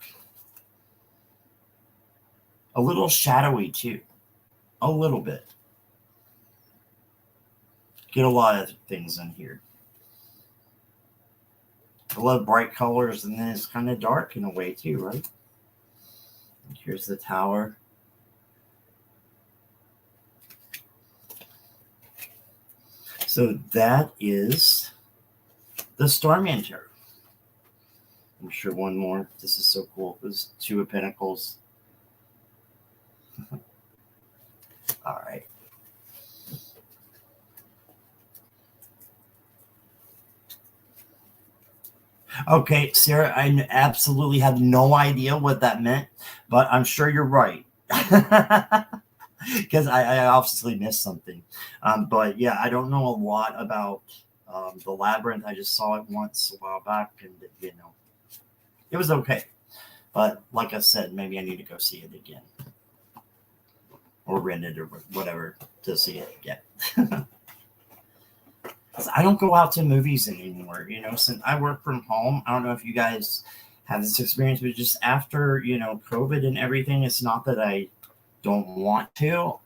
Speaker 1: A little shadowy too. A little bit. Get a lot of things in here. I love bright colors, and then it's kind of dark in a way too, right? And here's the Tower. So that is the Starman Tarot. I'm sure one more. This is so cool. There's Two of Pentacles. All right. Okay, Sarah, I absolutely have no idea what that meant, but I'm sure you're right. Because I obviously missed something. But yeah, I don't know a lot about the Labyrinth. I just saw it once a while back, and it was okay. But like I said, maybe I need to go see it again. Or rent it or whatever to see it again. I don't go out to movies anymore, since I work from home. I don't know if you guys have this experience, but just after, COVID and everything, it's not that I don't want to.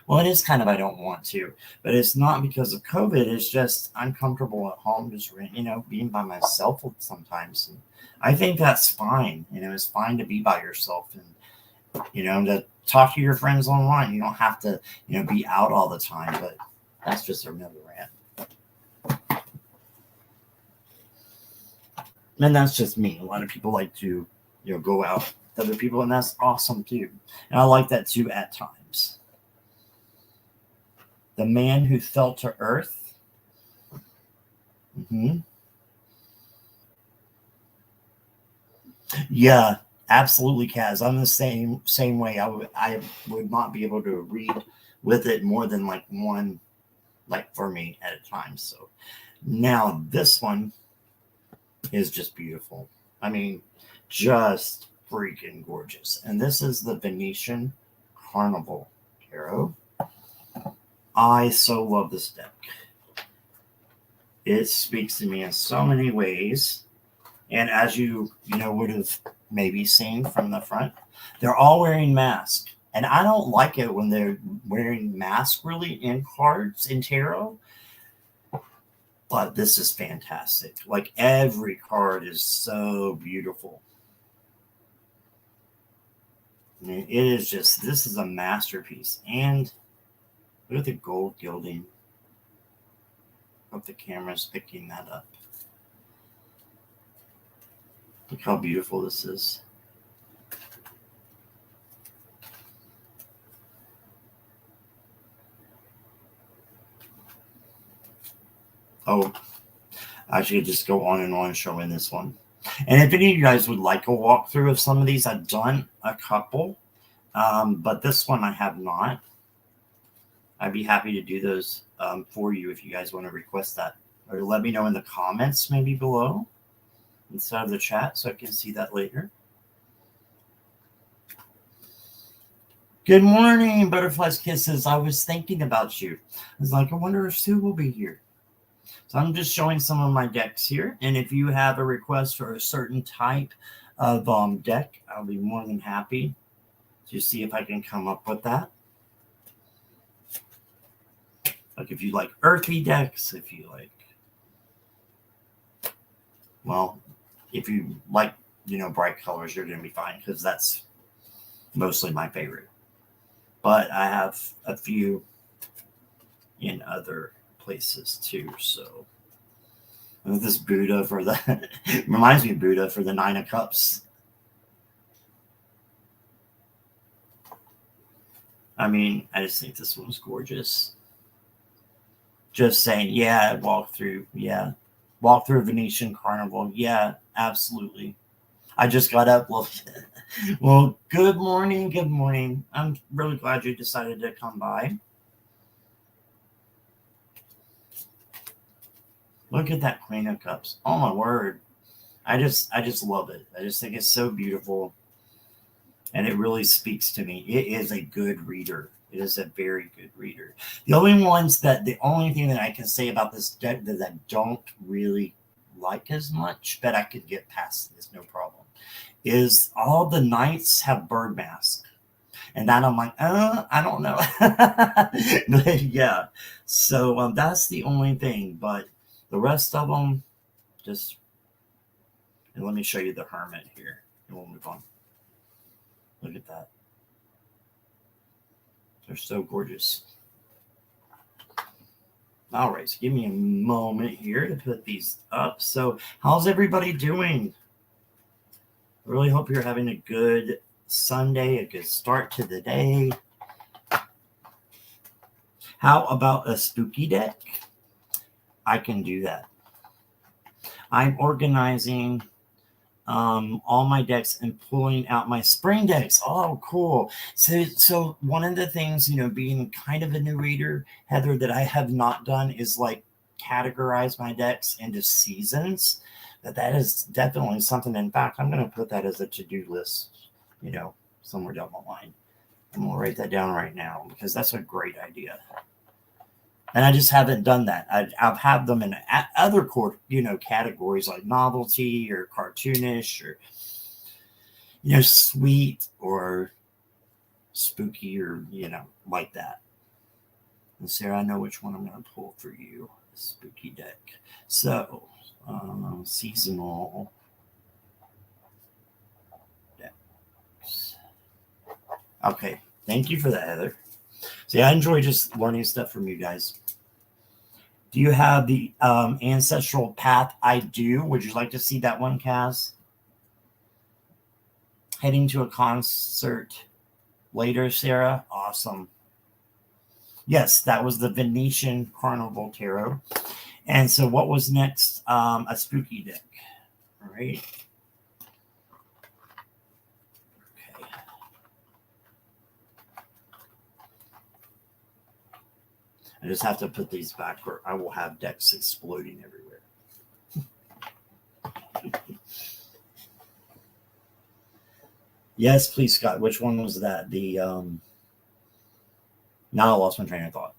Speaker 1: Well, it is kind of I don't want to, but it's not because of COVID. It's just I'm comfortable at home, just, being by myself sometimes. And I think that's fine. It's fine to be by yourself and, to talk to your friends online. You don't have to, be out all the time, but that's just another rant. And that's just me. A lot of people like to, go out with other people, and that's awesome too. And I like that too at times. The Man Who Fell to Earth. Yeah, absolutely, Kaz. I'm the same way. I would not be able to read with it more than like one, like for me at a time. So now this one is just beautiful. I mean, just freaking gorgeous. And this is the Venetian Carnival Tarot. I so love this deck. It speaks to me in so many ways. And as you would have maybe seen from the front, they're all wearing masks. And I don't like it when they're wearing masks really in cards in tarot. But this is fantastic. Like every card is so beautiful. I mean, it is just, this is a masterpiece. And look at the gold gilding. Hope the camera's picking that up. Look how beautiful this is. Oh, I should just go on and on showing this one. And if any of you guys would like a walkthrough of some of these, I've done a couple, but this one I have not. I'd be happy to do those for you if you guys want to request that. Or let me know in the comments maybe below instead of the chat so I can see that later. Good morning, Butterflies Kisses. I was thinking about you. I was like, I wonder if Sue will be here. So I'm just showing some of my decks here. And if you have a request for a certain type of deck, I'll be more than happy to see if I can come up with that. Like if you like earthy decks, if you like, well, if you like, bright colors, you're going to be fine because that's mostly my favorite. But I have a few in other places too. So this Buddha for the reminds me of Buddha for the Nine of Cups. I mean, I just think this one's gorgeous. Just saying, yeah, walk through Venetian Carnival. Yeah, absolutely. I just got up. Well, good morning. Good morning. I'm really glad you decided to come by. Look at that Queen of Cups. Oh my word. I just love it. I just think it's so beautiful. And it really speaks to me. It is a good reader. It is a very good reader. The only thing that I can say about this deck that I don't really like as much, but I could get past this, no problem, is all the knights have bird mask. And that I'm like, I don't know. But yeah. So that's the only thing. But the rest of them, just, and let me show you the hermit here. And we'll move on. Look at that. They're so gorgeous. All right, so give me a moment here to put these up. So how's everybody doing? I really hope you're having a good Sunday, a good start to the day. How about a spooky deck? I can do that. I'm organizing all my decks and pulling out my spring decks. Oh, cool. So one of the things, being kind of a new reader, Heather, that I have not done is like categorize my decks into seasons. But that is definitely something. In fact, I'm going to put that as a to-do list, somewhere down the line. I'm going to write that down right now because that's a great idea. And I just haven't done that. I've had them in other categories like novelty or cartoonish or, sweet or spooky or, like that. And Sarah, I know which one I'm going to pull for you. Spooky deck. So, seasonal decks. Okay. Thank you for that, Heather. See, I enjoy just learning stuff from you guys. Do you have the ancestral path? I do. Would you like to see that one, Kaz? Heading to a concert later, Sarah? Awesome. Yes, that was the Venetian Carnival Tarot. And so what was next? A spooky deck. All right. I just have to put these back or I will have decks exploding everywhere. Yes, please, Scott. Which one was that? The now I lost my train of thought.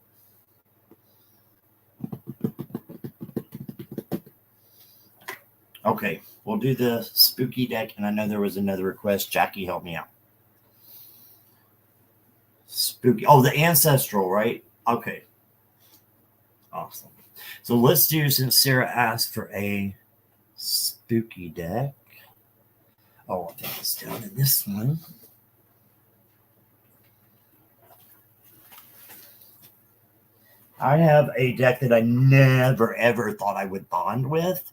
Speaker 1: Okay, we'll do the spooky deck, and I know there was another request. Jackie, help me out. Spooky. Oh, the ancestral, right? Okay. Awesome. So let's do, since Sarah asked for a spooky deck. Oh, I think it's down in this one. I have a deck that I never, ever thought I would bond with.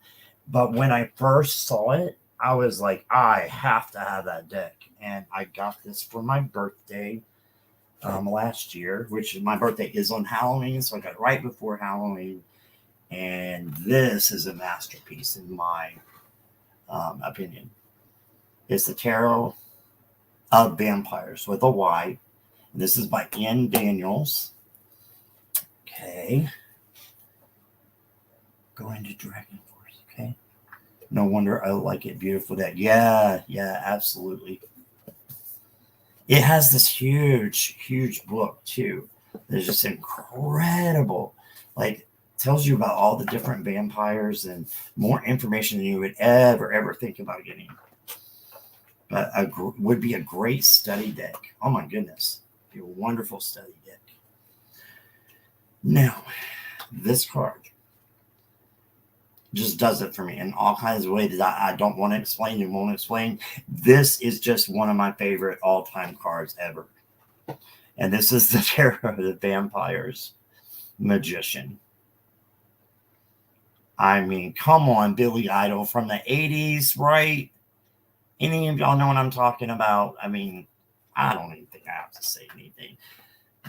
Speaker 1: But when I first saw it, I was like, I have to have that deck. And I got this for my birthday last year, which my birthday is on Halloween. So I got it right before Halloween. And this is a masterpiece in my opinion. It's the Tarot of Vampires with a Y. And this is by Ian Daniels. Okay. Going to Dragon Force. Okay. No wonder I like it. Beautiful deck. Yeah, absolutely. It has this huge, huge book too. It's just incredible. Like, tells you about all the different vampires and more information than you would ever think about getting. But would be a great study deck. Oh my goodness. Be a wonderful study deck. Now, this card just does it for me in all kinds of ways that I don't want to explain and won't explain. This is just one of my favorite all-time cards ever. And this is the Tarot of the Vampires Magician. I mean, come on, Billy Idol from the 80s, right? Any of y'all know what I'm talking about? I mean, I don't even think I have to say anything.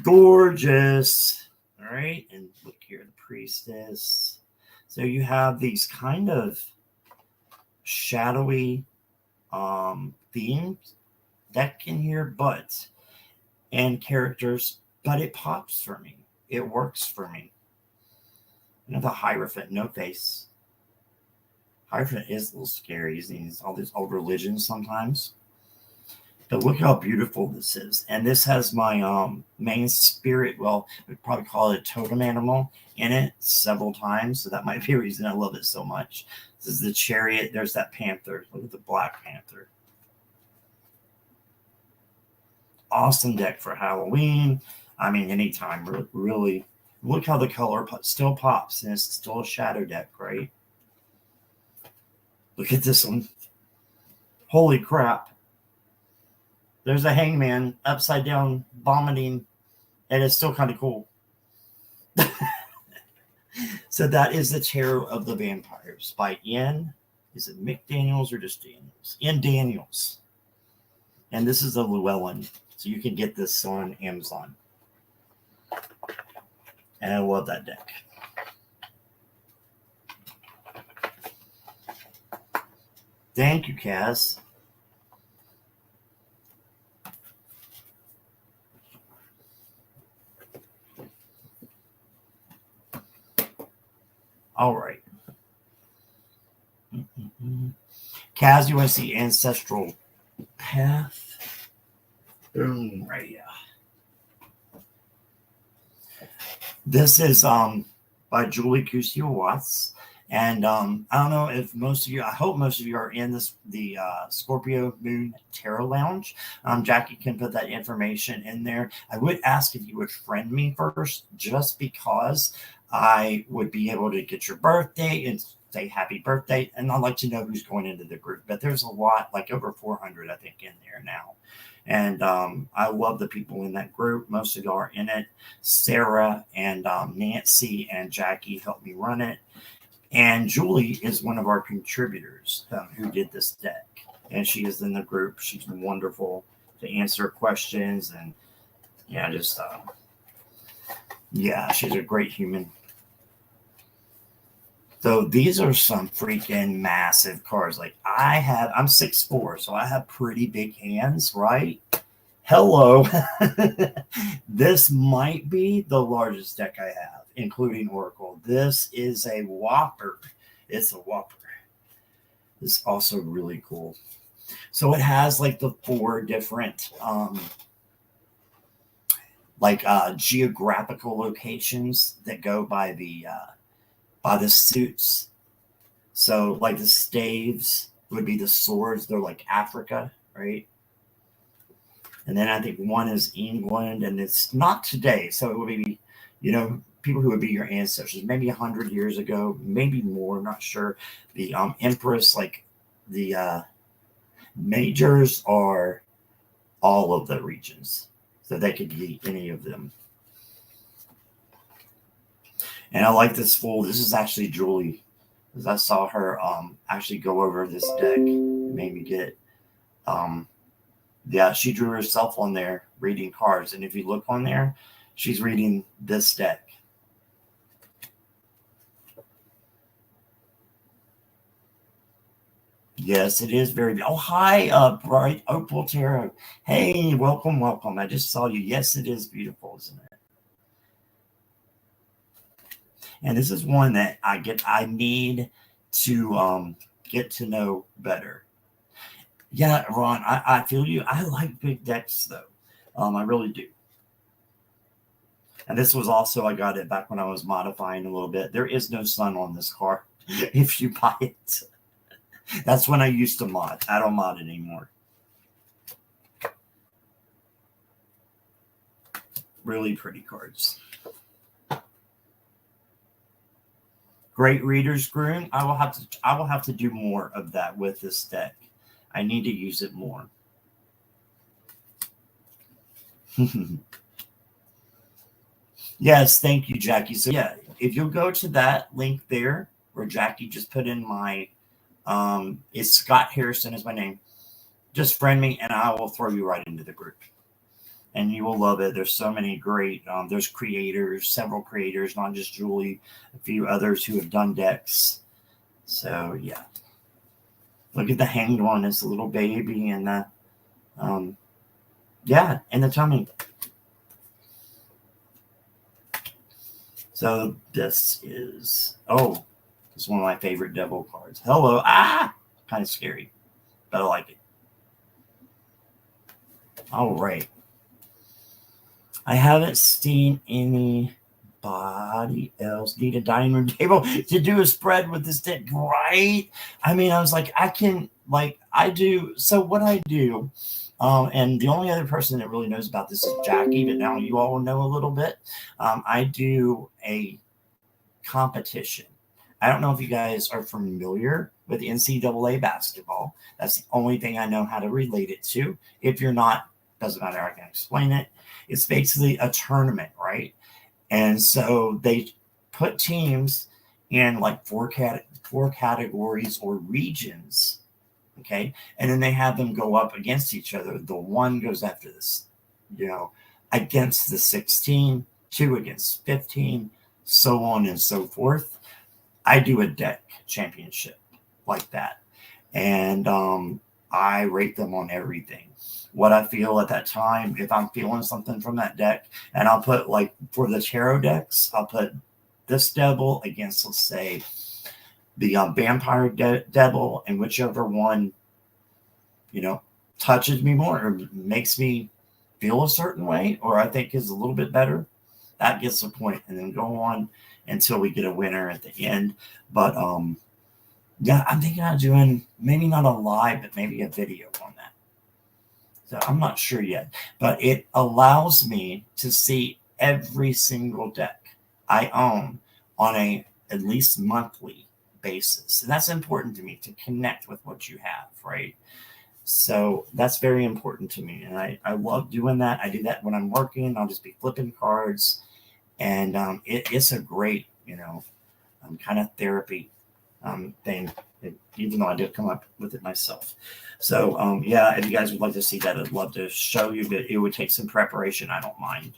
Speaker 1: Gorgeous. All right. And look here, the Priestess. So you have these kind of shadowy themes deck in here, and characters, but it pops for me. It works for me. You know, the Hierophant, no face. Hierophant is a little scary. He's all these old religions sometimes. But look how beautiful this is. And this has my main spirit, well, we'd probably call it a totem animal, in it several times. So that might be a reason I love it so much. This is the Chariot. There's that panther. Look at the Black Panther. Awesome deck for Halloween. I mean, anytime, really. Look how the color still pops, and it's still a shadow deck, right? Look at this one. Holy crap. There's a hangman upside down vomiting, and it's still kind of cool. So that is the Tarot of the Vampires by Ian. Is it Mick Daniels or just Daniels? Ian Daniels. And this is a Llewellyn. So you can get this on Amazon. And I love that deck. Thank you, Kaz. All right. Kaz, you want to see Ancestral Path? Boom, right, yeah. This is by Julie Kusio-Watts. And I don't know if most of you, I hope most of you are in the Scorpio Moon Tarot Lounge. Jackie can put that information in there. I would ask if you would friend me first, just because I would be able to get your birthday and say happy birthday. And I'd like to know who's going into the group. But there's a lot, like over 400, I think, in there now. And I love the people in that group. Most of y'all are in it. Sarah and Nancy and Jackie helped me run it. And Julie is one of our contributors who did this deck. And she is in the group. She's wonderful to answer questions. And yeah, just, yeah, she's a great human. So these are some freaking massive cards. Like I'm 6'4", so I have pretty big hands, right? Hello. This might be the largest deck I have, including Oracle. This is a whopper. It's a whopper. It's also really cool. So it has like the 4 different geographical locations that go by the suits. So like the staves would be the swords. They're like Africa, right? And then I think one is England, and it's not today. So it would be, people who would be your ancestors, maybe 100 years ago, maybe more, I'm not sure. The Empress, like the majors are all of the regions. So they could be any of them. And I like this fool. This is actually Julie, because I saw her actually go over this deck. It made me get yeah, she drew herself on there reading cards. And if you look on there, she's reading this deck. Yes, it is very. Oh, hi, Bright Opal Tarot. Hey, welcome, welcome. I just saw you. Yes, it is beautiful, isn't it? And this is one that I need to get to know better. Yeah, Ron, I feel you. I like big decks, though. I really do. And this was also, I got it back when I was modifying a little bit. There is no sun on this card if you buy it. That's when I used to mod. I don't mod it anymore. Really pretty cards. Great readers Groon. I will have to do more of that with this deck. I need to use it more. Yes, thank you, Jackie. So yeah, if you'll go to that link there where Jackie just put in my it's Scott Harrison is my name. Just friend me and I will throw you right into the group. And you will love it. There's so many great, there's creators, several creators, not just Julie, a few others who have done decks. So yeah. Look at the hanged one. It's a little baby and the, yeah, in the tummy. So this is, oh, it's one of my favorite devil cards. Hello. Ah, kind of scary, but I like it. All right. I haven't seen anybody else need a dining room table to do a spread with this deck, right? I mean, I was like, I do. So what I do, and the only other person that really knows about this is Jackie, but now you all know a little bit. I do a competition. I don't know if you guys are familiar with NCAA basketball. That's the only thing I know how to relate it to. If you're not, doesn't matter. I can explain it. It's basically a tournament, right? And so they put teams in like four categories or regions, okay? And then they have them go up against each other. The one goes after this, against the 16, 2 against 15, so on and so forth. I do a deck championship like that. And I rate them on everything. What I feel at that time, if I'm feeling something from that deck, and I'll put like for the tarot decks, I'll put this devil against, let's say, the vampire devil, and whichever one, touches me more or makes me feel a certain way, or I think is a little bit better, that gets the point, and then go on until we get a winner at the end. But yeah, I'm thinking of doing maybe not a live, but maybe a video on that. So I'm not sure yet, but it allows me to see every single deck I own on a at least monthly basis. And that's important to me, to connect with what you have, right? So that's very important to me. And I love doing that. I do that when I'm working. I'll just be flipping cards. And it's a great, kind of therapy thing, even though I did come up with it myself. So, yeah, if you guys would like to see that, I'd love to show you, but it would take some preparation. I don't mind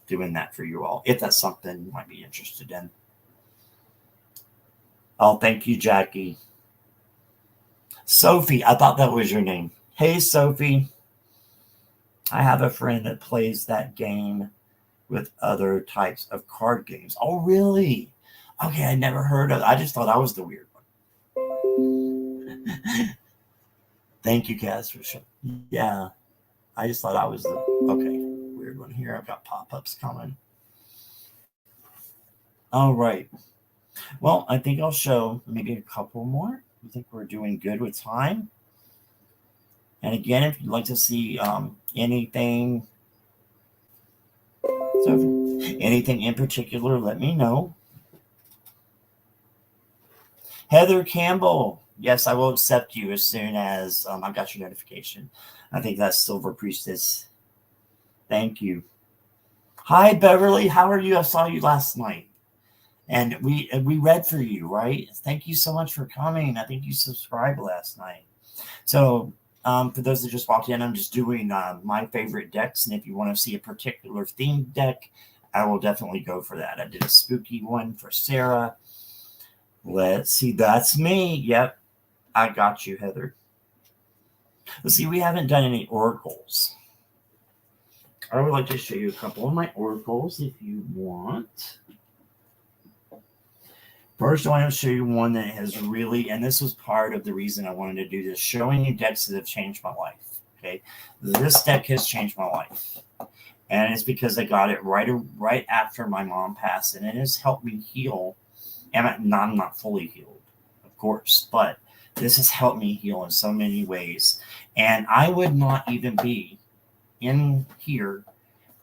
Speaker 1: doing that for you all, if that's something you might be interested in. Oh, thank you, Jackie. Sophie, I thought that was your name. Hey, Sophie. I have a friend that plays that game with other types of card games. Oh, really? Okay, I never heard of it. I just thought I was the weird one. Thank you, Cass, for sure. Yeah, I just thought I was the weird one here. I've got pop-ups coming. All right. Well, I think I'll show maybe a couple more. I think we're doing good with time. And again, if you'd like to see anything in particular, let me know. Heather Campbell. Yes, I will accept you as soon as I got your notification. I think that's Silver Priestess. Thank you. Hi, Beverly. How are you? I saw you last night. And we read for you, right? Thank you so much for coming. I think you subscribed last night. So for those that just walked in, I'm just doing my favorite decks. And if you want to see a particular themed deck, I will definitely go for that. I did a spooky one for Sarah. Let's see. That's me. Yep. I got you, Heather. Let's see. We haven't done any oracles. I would like to show you a couple of my oracles if you want. First, I want to show you one that has really, and this was part of the reason I wanted to do this, showing you decks that have changed my life. Okay. This deck has changed my life. And it's because I got it right after my mom passed, and it has helped me heal. And I'm not fully healed, of course, but this has helped me heal in so many ways. And I would not even be in here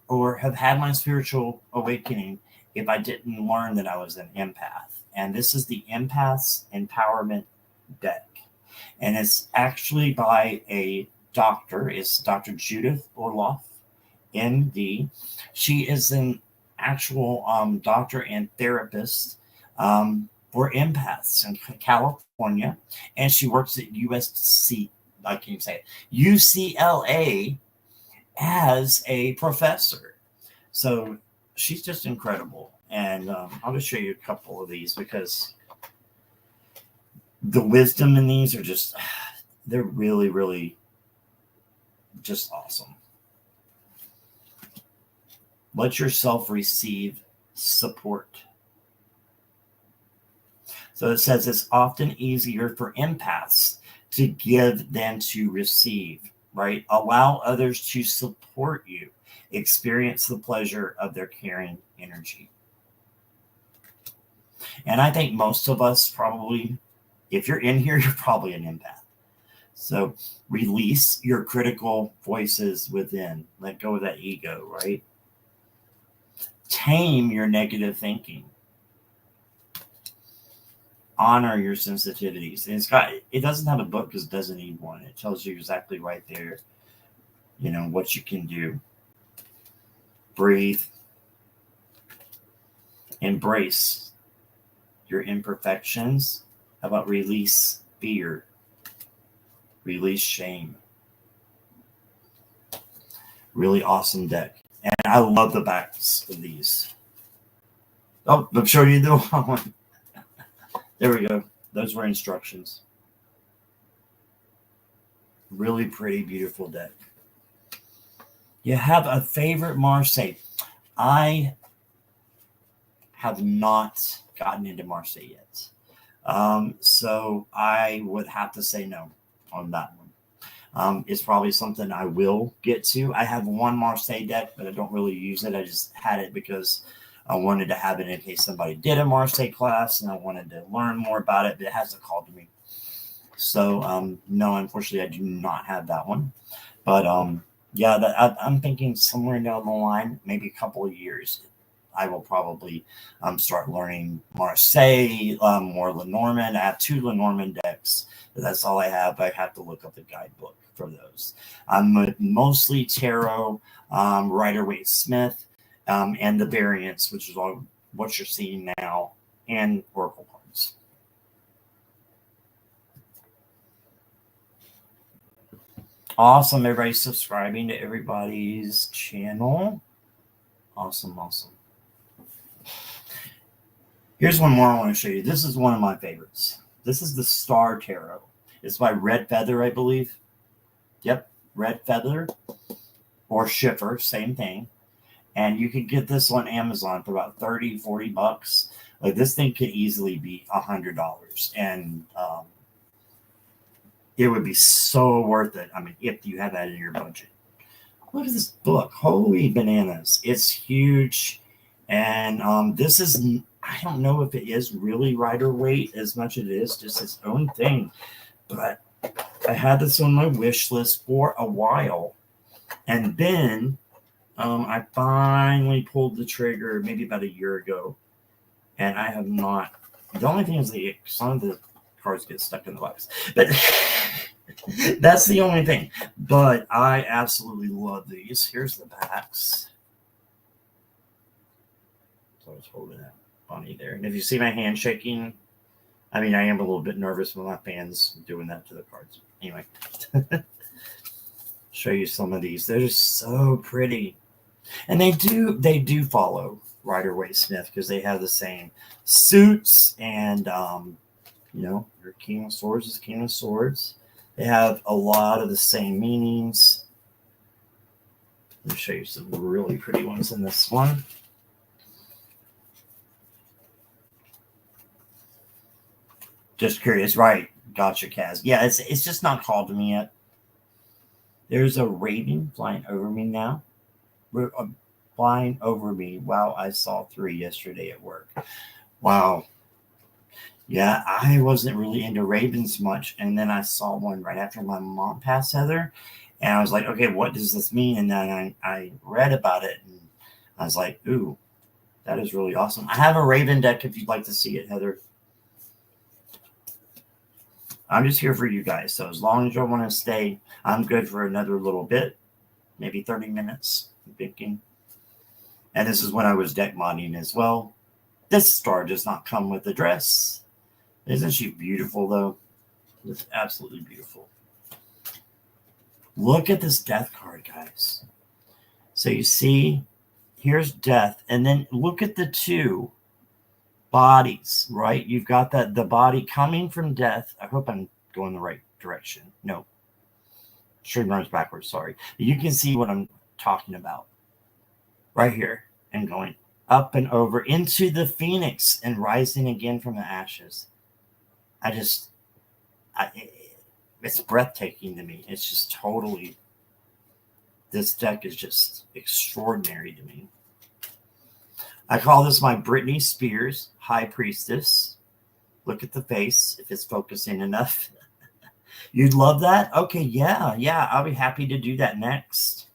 Speaker 1: or have had my spiritual awakening if I didn't learn that I was an empath and this is the Empaths Empowerment deck. And it's actually by a doctor. It's Dr. Judith Orloff, MD. She is an actual doctor and therapist for empaths in California, and she works at I can't even say it, UCLA as a professor. So she's just incredible. And I'll just show you a couple of these because the wisdom in these are just, they're really, really just awesome. Let yourself receive support. So it says it's often easier for empaths to give than to receive, right? Allow others to support you. Experience the pleasure of their caring energy. And I think most of us probably, if you're in here, you're probably an empath. So release your critical voices within. Let go of that ego, right? Tame your negative thinking. Honor your sensitivities. And it doesn't have a book because it doesn't need one. It tells you exactly right there, what you can do. Breathe. Embrace your imperfections. How about release fear? Release shame. Really awesome deck. And I love the backs of these. Oh, I'm showing you the one. There we go. Those were instructions. Really pretty, beautiful deck. You have a favorite Marseille. I have not gotten into Marseille yet. So I would have to say no on that one. It's probably something I will get to. I have one Marseille deck, but I don't really use it. I just had it because I wanted to have it in case somebody did a Marseille class and I wanted to learn more about it, but it hasn't called to me. So, no, unfortunately, I do not have that one. But yeah, I'm thinking somewhere down the line, maybe a couple of years, I will probably start learning Marseille, more Lenormand. I have 2 Lenormand decks. That's all I have. I have to look up the guidebook for those. I'm mostly tarot, Rider-Waite-Smith, and the variants, which is all what you're seeing now, and oracle cards. Awesome. Everybody's subscribing to everybody's channel. Awesome. Here's one more I want to show you. This is one of my favorites. This is the Star Tarot. It's by Red Feather, I believe. Yep, Red Feather or Schiffer, same thing. And you can get this on Amazon for about $30-$40. Like, this thing could easily be $100. And it would be so worth it. I mean, if you have that in your budget. Look at this book. Holy bananas. It's huge. And this is, I don't know if it is really Rider-Waite as much as it is just its own thing. But I had this on my wish list for a while. And then I finally pulled the trigger maybe about a year ago. And I have not. The only thing is some of the cards get stuck in the box. But that's the only thing. But I absolutely love these. Here's the backs. So I was holding that funny there. And if you see my hand shaking, I mean, I am a little bit nervous when my fan's doing that to the cards. Anyway. Show you some of these. They're just so pretty. And they do follow Rider-Waite-Smith because they have the same suits and your King of Swords is King of Swords. They have a lot of the same meanings. Let me show you some really pretty ones in this one. Just curious, right? Gotcha, Kaz. Yeah, it's just not called to me yet. There's a raven flying over me now. Flying over me. Wow, I saw 3 yesterday at work. Wow. Yeah, I wasn't really into ravens much. And then I saw one right after my mom passed, Heather. And I was like, okay, what does this mean? And then I read about it. And I was like, ooh, That is really awesome. I have a Raven deck if you'd like to see it, Heather. I'm just here for you guys. So as long as you want to stay, I'm good for another little bit, maybe 30 minutes. I'm thinking. And this is when I was deck modding as well. This star does not come with a dress. Isn't she beautiful, though? It's absolutely beautiful. Look at this death card, guys. So you see, here's death. And then look at the two bodies, right? You've got the body coming from death. I hope I'm going the right direction. No. Stream runs backwards, sorry. You can see what I'm talking about. Right here. And going up and over into the phoenix and rising again from the ashes. It's breathtaking to me. It's just totally, this deck is just extraordinary to me. I call this my Britney Spears High Priestess. Look at the face, if it's focusing enough. You'd love that? Okay, yeah, I'll be happy to do that next.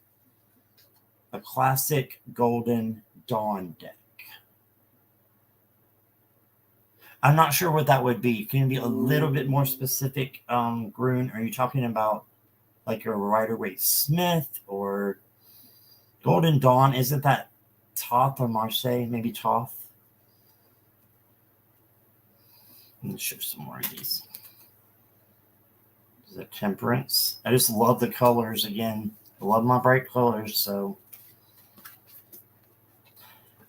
Speaker 1: A classic Golden Dawn deck. I'm not sure what that would be. Can you be a little bit more specific, Grun? Are you talking about like a Rider-Waite Smith or Golden Dawn? Isn't that Toth or Marseille? Maybe Toth? Let me show some more of these. Is it Temperance? I just love the colors again. I love my bright colors, so.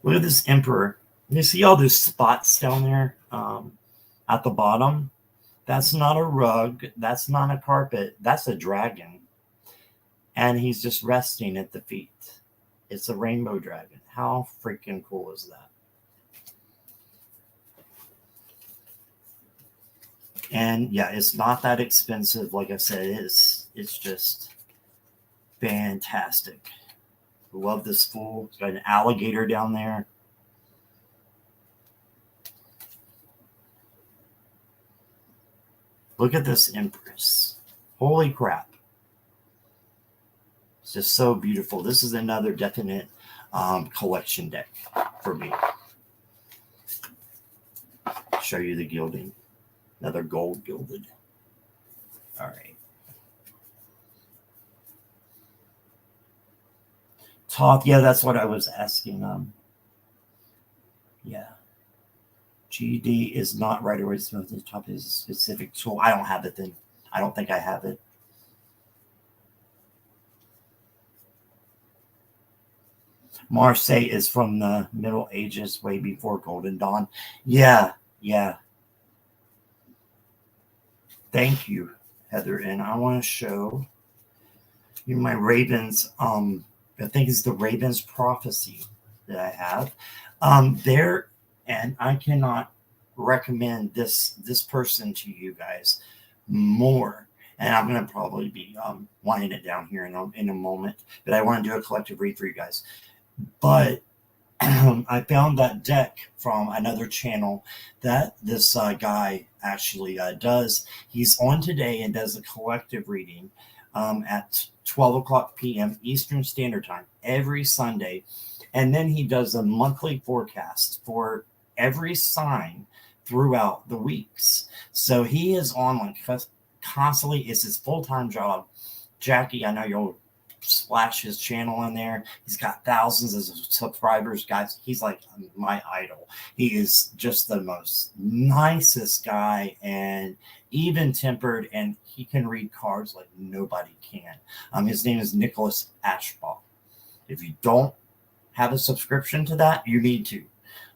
Speaker 1: Look at this Emperor. You see all those spots down there at the bottom? That's not a rug. That's not a carpet. That's a dragon. And he's just resting at the feet. It's a rainbow dragon. How freaking cool is that? And yeah, it's not that expensive. Like I said, it's just fantastic. Love this fool. It's got an alligator down there. Look at this Empress. Holy crap. It's just so beautiful. This is another definite collection deck for me. Show you the gilding. Another gold gilded. All right. Toth, yeah, that's what I was asking. Yeah. GD is not Rider-Waite Smith. The top is a specific tool. I don't have it then. I don't think I have it. Marseille is from the Middle Ages, way before Golden Dawn. Yeah. Thank you, Heather. And I want to show you my Ravens. I think it's the Ravens Prophecy that I have. There, and I cannot recommend this person to you guys more. And I'm going to probably be winding it down here in a moment. But I want to do a collective read for you guys. But I found that deck from another channel that this guy actually does. He's on today and does a collective reading at 12 o'clock p.m. Eastern Standard Time every Sunday. And then he does a monthly forecast for every sign throughout the weeks. So he is on like constantly. It's his full-time job. Jackie, I know you'll splash his channel in there. He's got thousands of subscribers, guys. He's like my idol. He is just the most nicest guy and even tempered, and he can read cards like nobody can. His name is Nicholas Ashbaugh. If you don't have a subscription to that, you need to.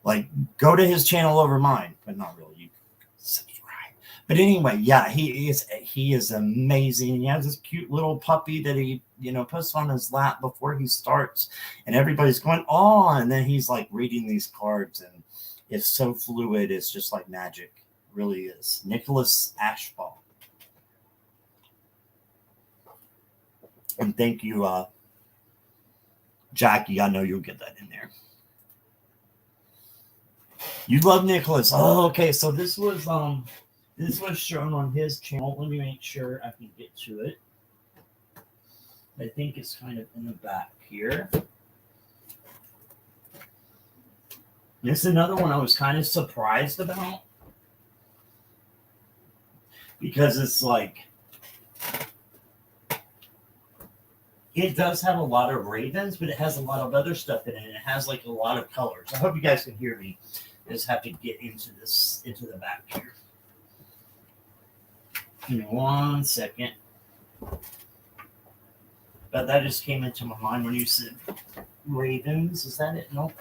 Speaker 1: Like, go to his channel over mine, but not really. You can subscribe. But anyway, yeah, he is amazing. He has this cute little puppy that he, puts on his lap before he starts, and everybody's going, oh, and then he's like reading these cards, and it's so fluid. It's just like magic. It really is. Nicholas Ashbaugh. And thank you, Jackie. I know you'll get that in there. You love Nicholas. Oh, okay. So this was shown on his channel. Let me make sure I can get to it. I think it's kind of in the back here. This is another one I was kind of surprised about. Because it's like, it does have a lot of ravens, but it has a lot of other stuff in it. And it has like a lot of colors. I hope you guys can hear me. I just have to get into the back here. Give me 1 second. But that just came into my mind when you said ravens. Is that it? Nope.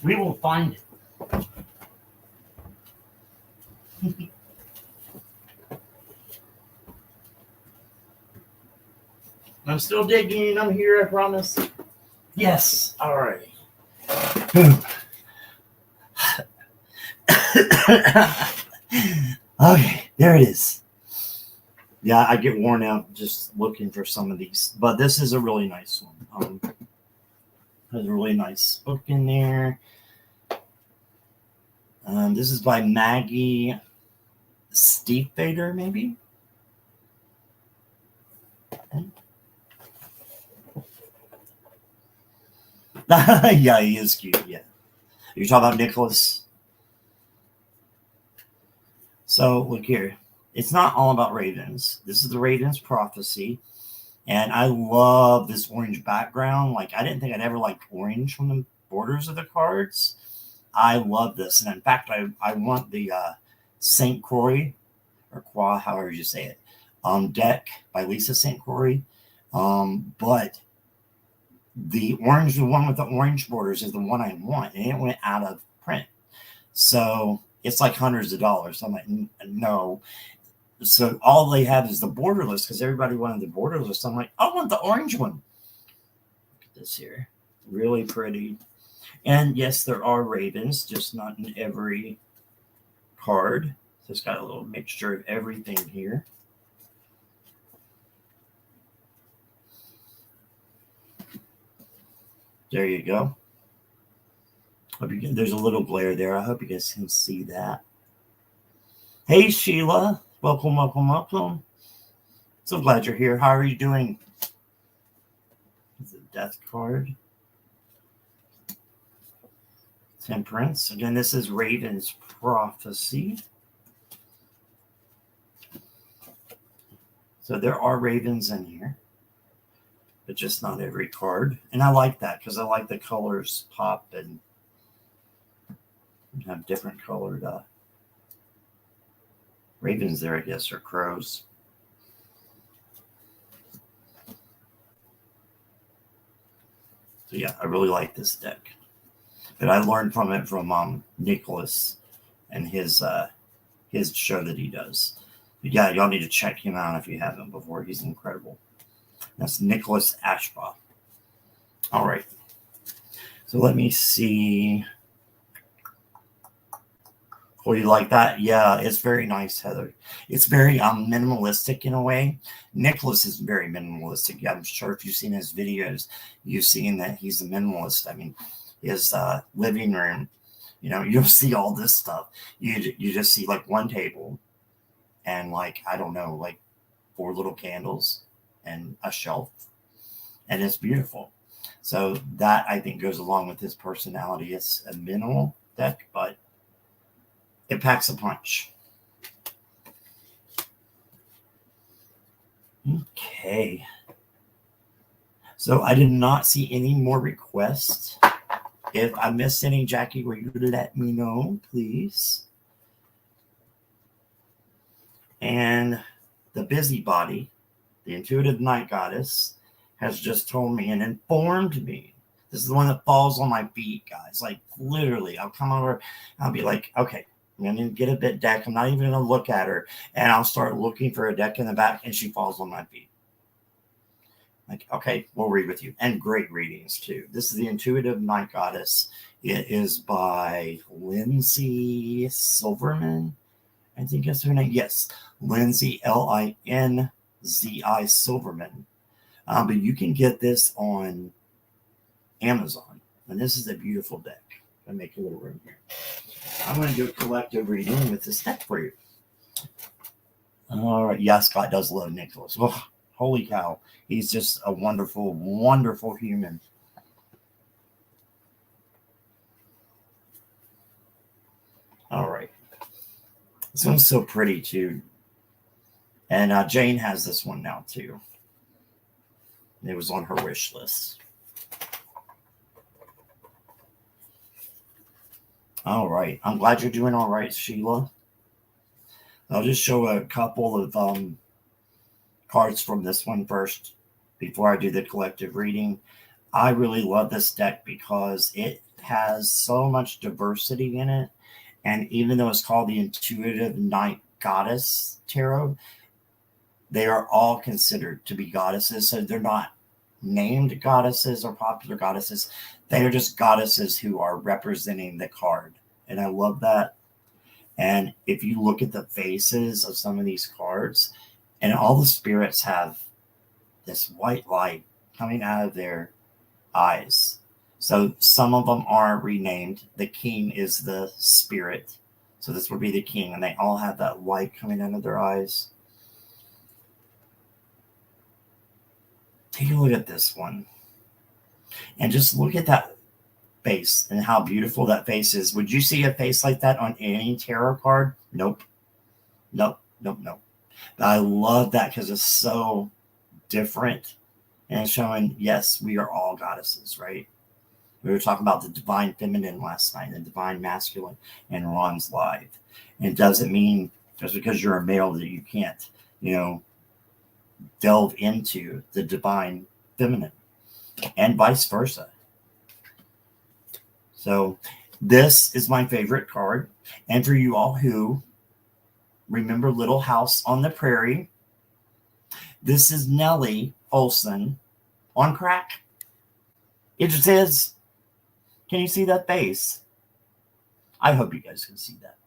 Speaker 1: We will find it. I'm still digging. I'm here, I promise. Yes. All right. Okay, there it is. Yeah, I get worn out just looking for some of these, but this is a really nice one. There's a really nice book in there. This is by Maggie Stiefvater, maybe. Yeah, he is cute. Yeah, you're talking about Nicholas. So look here. It's not all about ravens. This is the Raven's Prophecy. And I love this orange background. Like, I didn't think I'd ever like orange from the borders of the cards. I love this. And in fact, I want the St. Croix, or Croix, however you say it, deck by Lisa St. Croix. But the orange, the one with the orange borders is the one I want. And it went out of print. So it's like hundreds of dollars. So I'm like, no. So all they have is the borderless because everybody wanted the borderless. I'm like, I want the orange one. Look at this here. Really pretty. And yes, there are ravens, just not in every card. So it's got a little mixture of everything here. There you go. Hope you can, there's a little glare there. I hope you guys can see that. Hey, Sheila. Welcome, welcome, welcome. So glad you're here. How are you doing? It's a death card. Temperance. Again, this is Raven's Prophecy. So there are ravens in here, but just not every card. And I like that because I like the colors pop and have different colored ravens there, I guess, or crows. So yeah, I really like this deck. But I learned from it from Nicholas and his show that he does. But yeah, y'all need to check him out if you haven't before. He's incredible. That's Nicholas Ashbaugh. All right. So let me see. Oh, you like that? Yeah, it's very nice, Heather. It's very minimalistic in a way. Nicholas is very minimalistic. Yeah, I'm sure if you've seen his videos, you've seen that he's a minimalist. I mean, his living room, you know, you'll see all this stuff. You just see like one table and like, I don't know, like 4 little candles and a shelf. And it's beautiful. So that, I think, goes along with his personality. It's a minimal deck, but it packs a punch. Okay. So I did not see any more requests. If I missed any, Jackie, will you let me know, please? And the busybody, the intuitive night goddess, has just told me and informed me. This is the one that falls on my feet, guys. Like, literally, I'll come over, I'll be like, okay, I'm going to get a bit deck. I'm not even going to look at her. And I'll start looking for a deck in the back, and she falls on my feet. Like, okay, we'll read with you. And great readings, too. This is the Intuitive Night Goddess. It is by Lindsay Silverman. I think that's her name. Yes, Lindsay, Linzi Silverman. But you can get this on Amazon. And this is a beautiful deck. I'll make a little room here. I'm going to do a collective reading with this deck for you. All right. Yeah, Scott does love Nicholas. Oh, Holy cow. He's just a wonderful, wonderful human. All right. This one's so pretty too. And Jane has this one now too. It was on her wish list. All right. I'm glad you're doing all right, Sheila. I'll just show a couple of cards from this one first before I do the collective reading. I really love this deck because it has so much diversity in it. And even though it's called the Intuitive Night Goddess Tarot, they are all considered to be goddesses. So they're not named goddesses or popular goddesses. They are just goddesses who are representing the card. And I love that. And if you look at the faces of some of these cards, and all the spirits have this white light coming out of their eyes. So some of them are renamed. The king is the spirit. So this would be the king. And they all have that light coming out of their eyes. Take a look at this one. And just look at that face and how beautiful that face is. Would you see a face like that on any tarot card? Nope. Nope. Nope. Nope. But I love that because it's so different and showing, yes, we are all goddesses, right? We were talking about the divine feminine last night, the divine masculine, and Ron's live. And it doesn't mean just because you're a male that you can't, delve into the divine feminine and vice versa. So this is my favorite card. And for you all who remember Little House on the Prairie, this is Nellie Olson on crack. It just is. Can you see that face? I hope you guys can see that.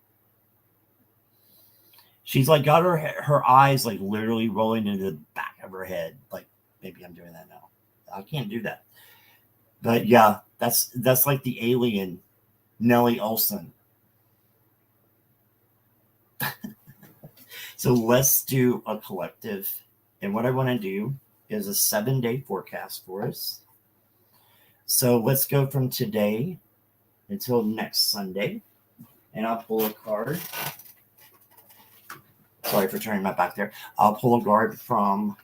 Speaker 1: She's like got her eyes like literally rolling into the back of her head. Like maybe I'm doing that now. I can't do that. But yeah, that's like the alien Nellie Olson. So let's do a collective. And what I want to do is a 7-day forecast for us. So let's go from today until next Sunday. And I'll pull a card. Sorry for turning my back there. I'll pull a card from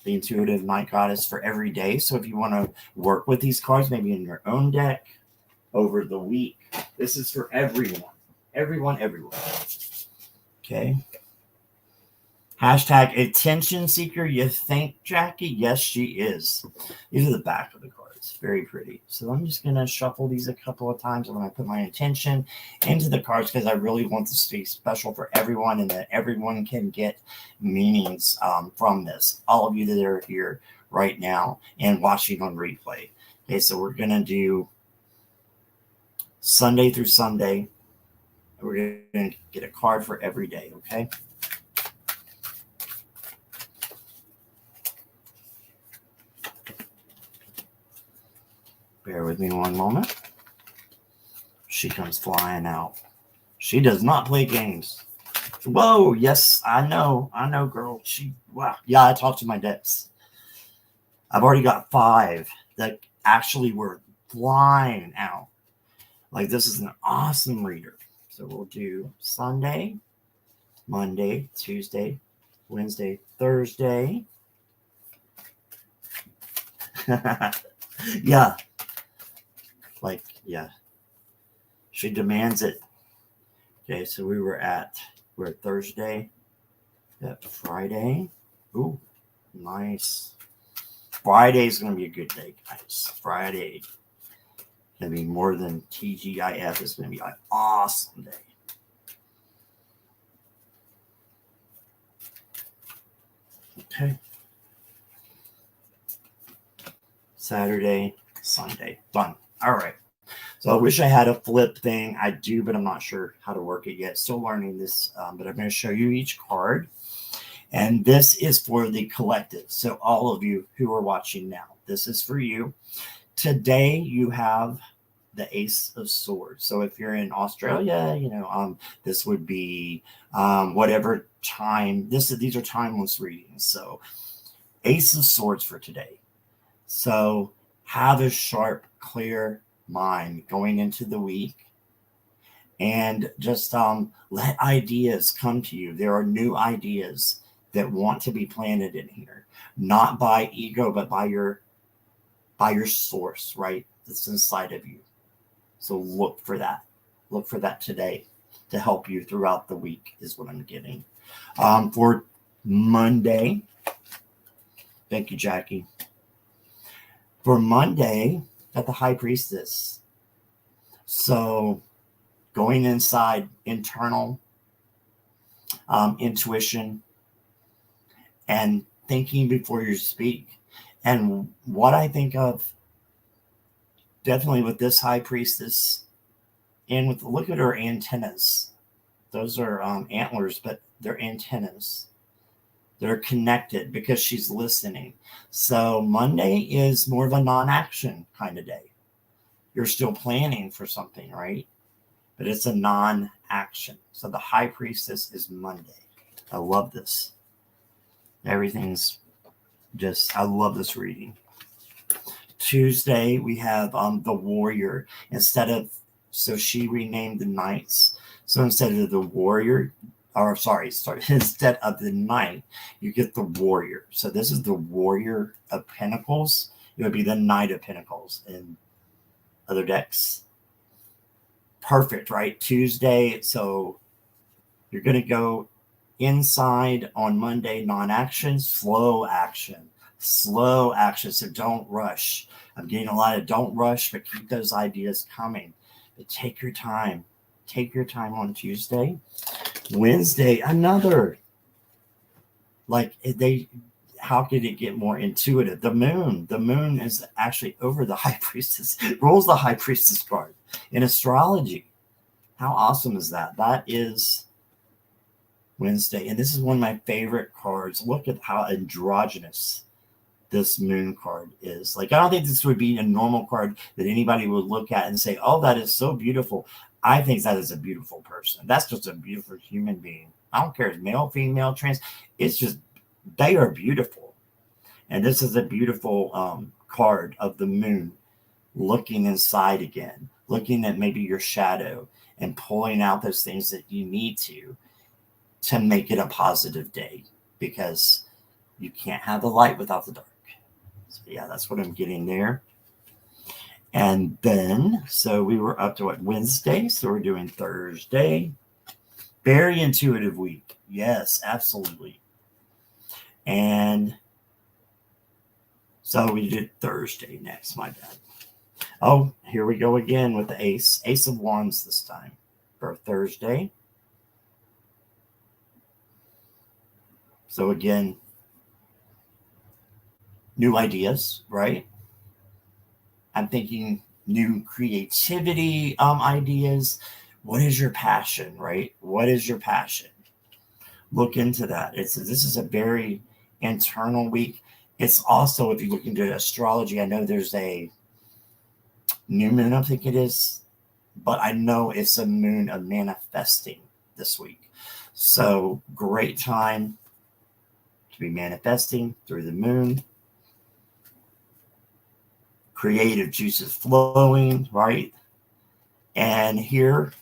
Speaker 1: the Intuitive Night Goddess for every day. So if you want to work with these cards, maybe in your own deck over the week, this is for everyone. Everyone. Okay. Hashtag attention seeker. You think, Jackie? Yes, she is. These are the back of the cards. Very pretty. So I'm just going to shuffle these a couple of times. I'm going to put my attention into the cards because I really want this to be special for everyone and that everyone can get meanings from this. All of you that are here right now and watching on replay. Okay, so we're going to do Sunday through Sunday. We're going to get a card for every day, okay? Bear with me one moment. She comes flying out. She does not play games. Whoa, yes, I know, girl. Wow. Yeah, I talked to my decks. I've already got 5 that actually were flying out. Like, this is an awesome reader. So we'll do Sunday, Monday, Tuesday, Wednesday, Thursday. Yeah. Like, yeah. She demands it. Okay, so we're at Thursday. Yep, Friday. Ooh, nice. Friday's going to be a good day, guys. Friday. Going to be more than TGIF. It's going to be an awesome day. Okay. Saturday, Sunday. Done. All right. So I wish I had a flip thing. I do, but I'm not sure how to work it yet. Still learning this, but I'm going to show you each card. And this is for the collective. So all of you who are watching now, this is for you. Today you have the Ace of Swords. So if you're in Australia, this would be whatever time. These are timeless readings. So Ace of Swords for today. So have a sharp, clear mind going into the week, and just let ideas come to you. There are new ideas that want to be planted in here, not by ego, but by your source, right? That's inside of you. So look for that. Look for that today to help you throughout the week is what I'm getting. For Monday, thank you, Jackie. For Monday, got the High Priestess. So going inside, internal intuition, and thinking before you speak. And what I think of definitely with this High Priestess, and with, look at her antennas. Those are antlers, but they're antennas. They're connected because she's listening. So Monday is more of a non-action kind of day. You're still planning for something, right? But it's a non-action. So the High Priestess is Monday. I love this. Everything's just, I love this reading. Tuesday, we have the Warrior. So she renamed the Knights. So instead of the Warrior, instead of the Knight, you get the Warrior. So this is the Warrior of Pentacles. It would be the Knight of Pentacles in other decks. Perfect, right? Tuesday. So you're going to go inside on Monday, non-action, slow action. Slow action. So don't rush. I'm getting a lot of don't rush, but keep those ideas coming. But take your time. Take your time on Tuesday. Wednesday, another. How could it get more intuitive? The moon is actually over the High Priestess. Rules the High Priestess card in astrology. How awesome is that? That is Wednesday. And this is one of my favorite cards. Look at how androgynous this moon card is. I don't think this would be a normal card that anybody would look at and say, oh, that is so beautiful. I think that is a beautiful person. That's just a beautiful human being. I don't care if it's male, female, trans. It's just, they are beautiful. And this is a beautiful card of the moon looking inside again, looking at maybe your shadow and pulling out those things that you need to make it a positive day, because you can't have the light without the dark. So yeah, that's what I'm getting there. And then, so we were up to Wednesday. So we're doing Thursday. Very intuitive week. Yes, absolutely. And so we did Thursday next. My bad. Oh, here we go again with the Ace of Wands this time for Thursday. So again, new ideas, right? I'm thinking new creativity ideas. What is your passion, right? What is your passion? Look into that. This is a very internal week. It's also, if you look into astrology, I know there's a new moon, I think it is, but I know it's a moon of manifesting this week. So great time to be manifesting through the moon. Creative juices flowing, right? And here,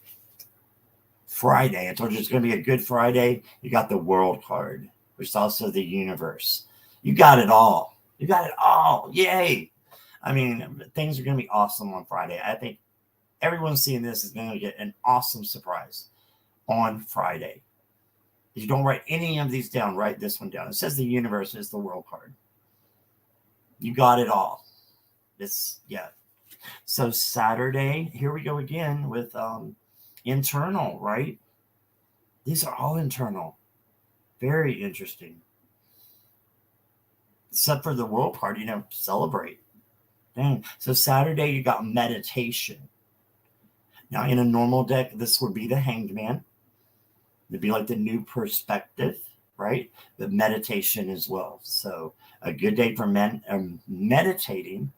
Speaker 1: Friday, I told you it's going to be a good Friday. You got the World card, which is also the universe. You got it all. You got it all. Yay. I mean, things are going to be awesome on Friday. I think everyone seeing this is going to get an awesome surprise on Friday. If you don't write any of these down, write this one down. It says the universe is the World card. You got it all. So Saturday, here we go again with internal, right? These are all internal. Very interesting. Except for the World card, celebrate. Dang. So Saturday, you got meditation. Now, in a normal deck, this would be the Hanged Man. It'd be like the new perspective, right? But meditation as well. So a good day for meditating.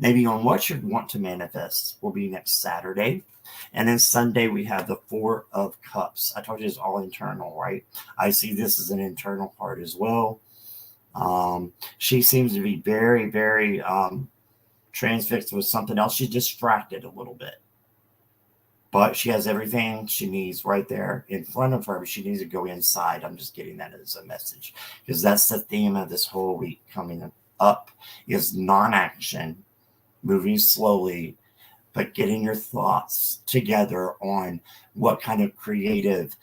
Speaker 1: Maybe on what you want to manifest will be next Saturday. And then Sunday, we have the Four of Cups. I told you it's all internal, right? I see this as an internal part as well. She seems to be very, very transfixed with something else. She's distracted a little bit. But she has everything she needs right there in front of her. But she needs to go inside. I'm just getting that as a message. Because that's the theme of this whole week coming up is non-action, moving slowly, but getting your thoughts together on what kind of creative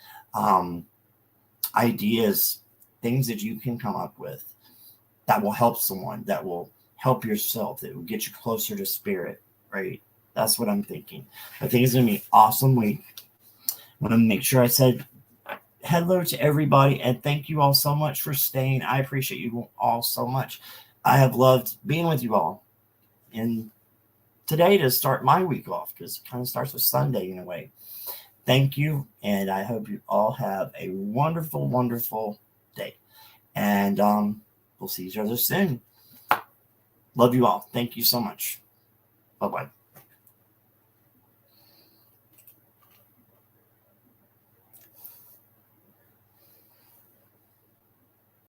Speaker 1: ideas, things that you can come up with that will help someone, that will help yourself, that will get you closer to spirit, right? That's what I'm thinking. I think it's going to be an awesome week. I want to make sure I said hello to everybody and thank you all so much for staying. I appreciate you all so much. I have loved being with you all. And today to start my week off, because it kind of starts with Sunday in a way. Thank you, and I hope you all have a wonderful, wonderful day. And we'll see each other soon. Love you all. Thank you so much. Bye-bye.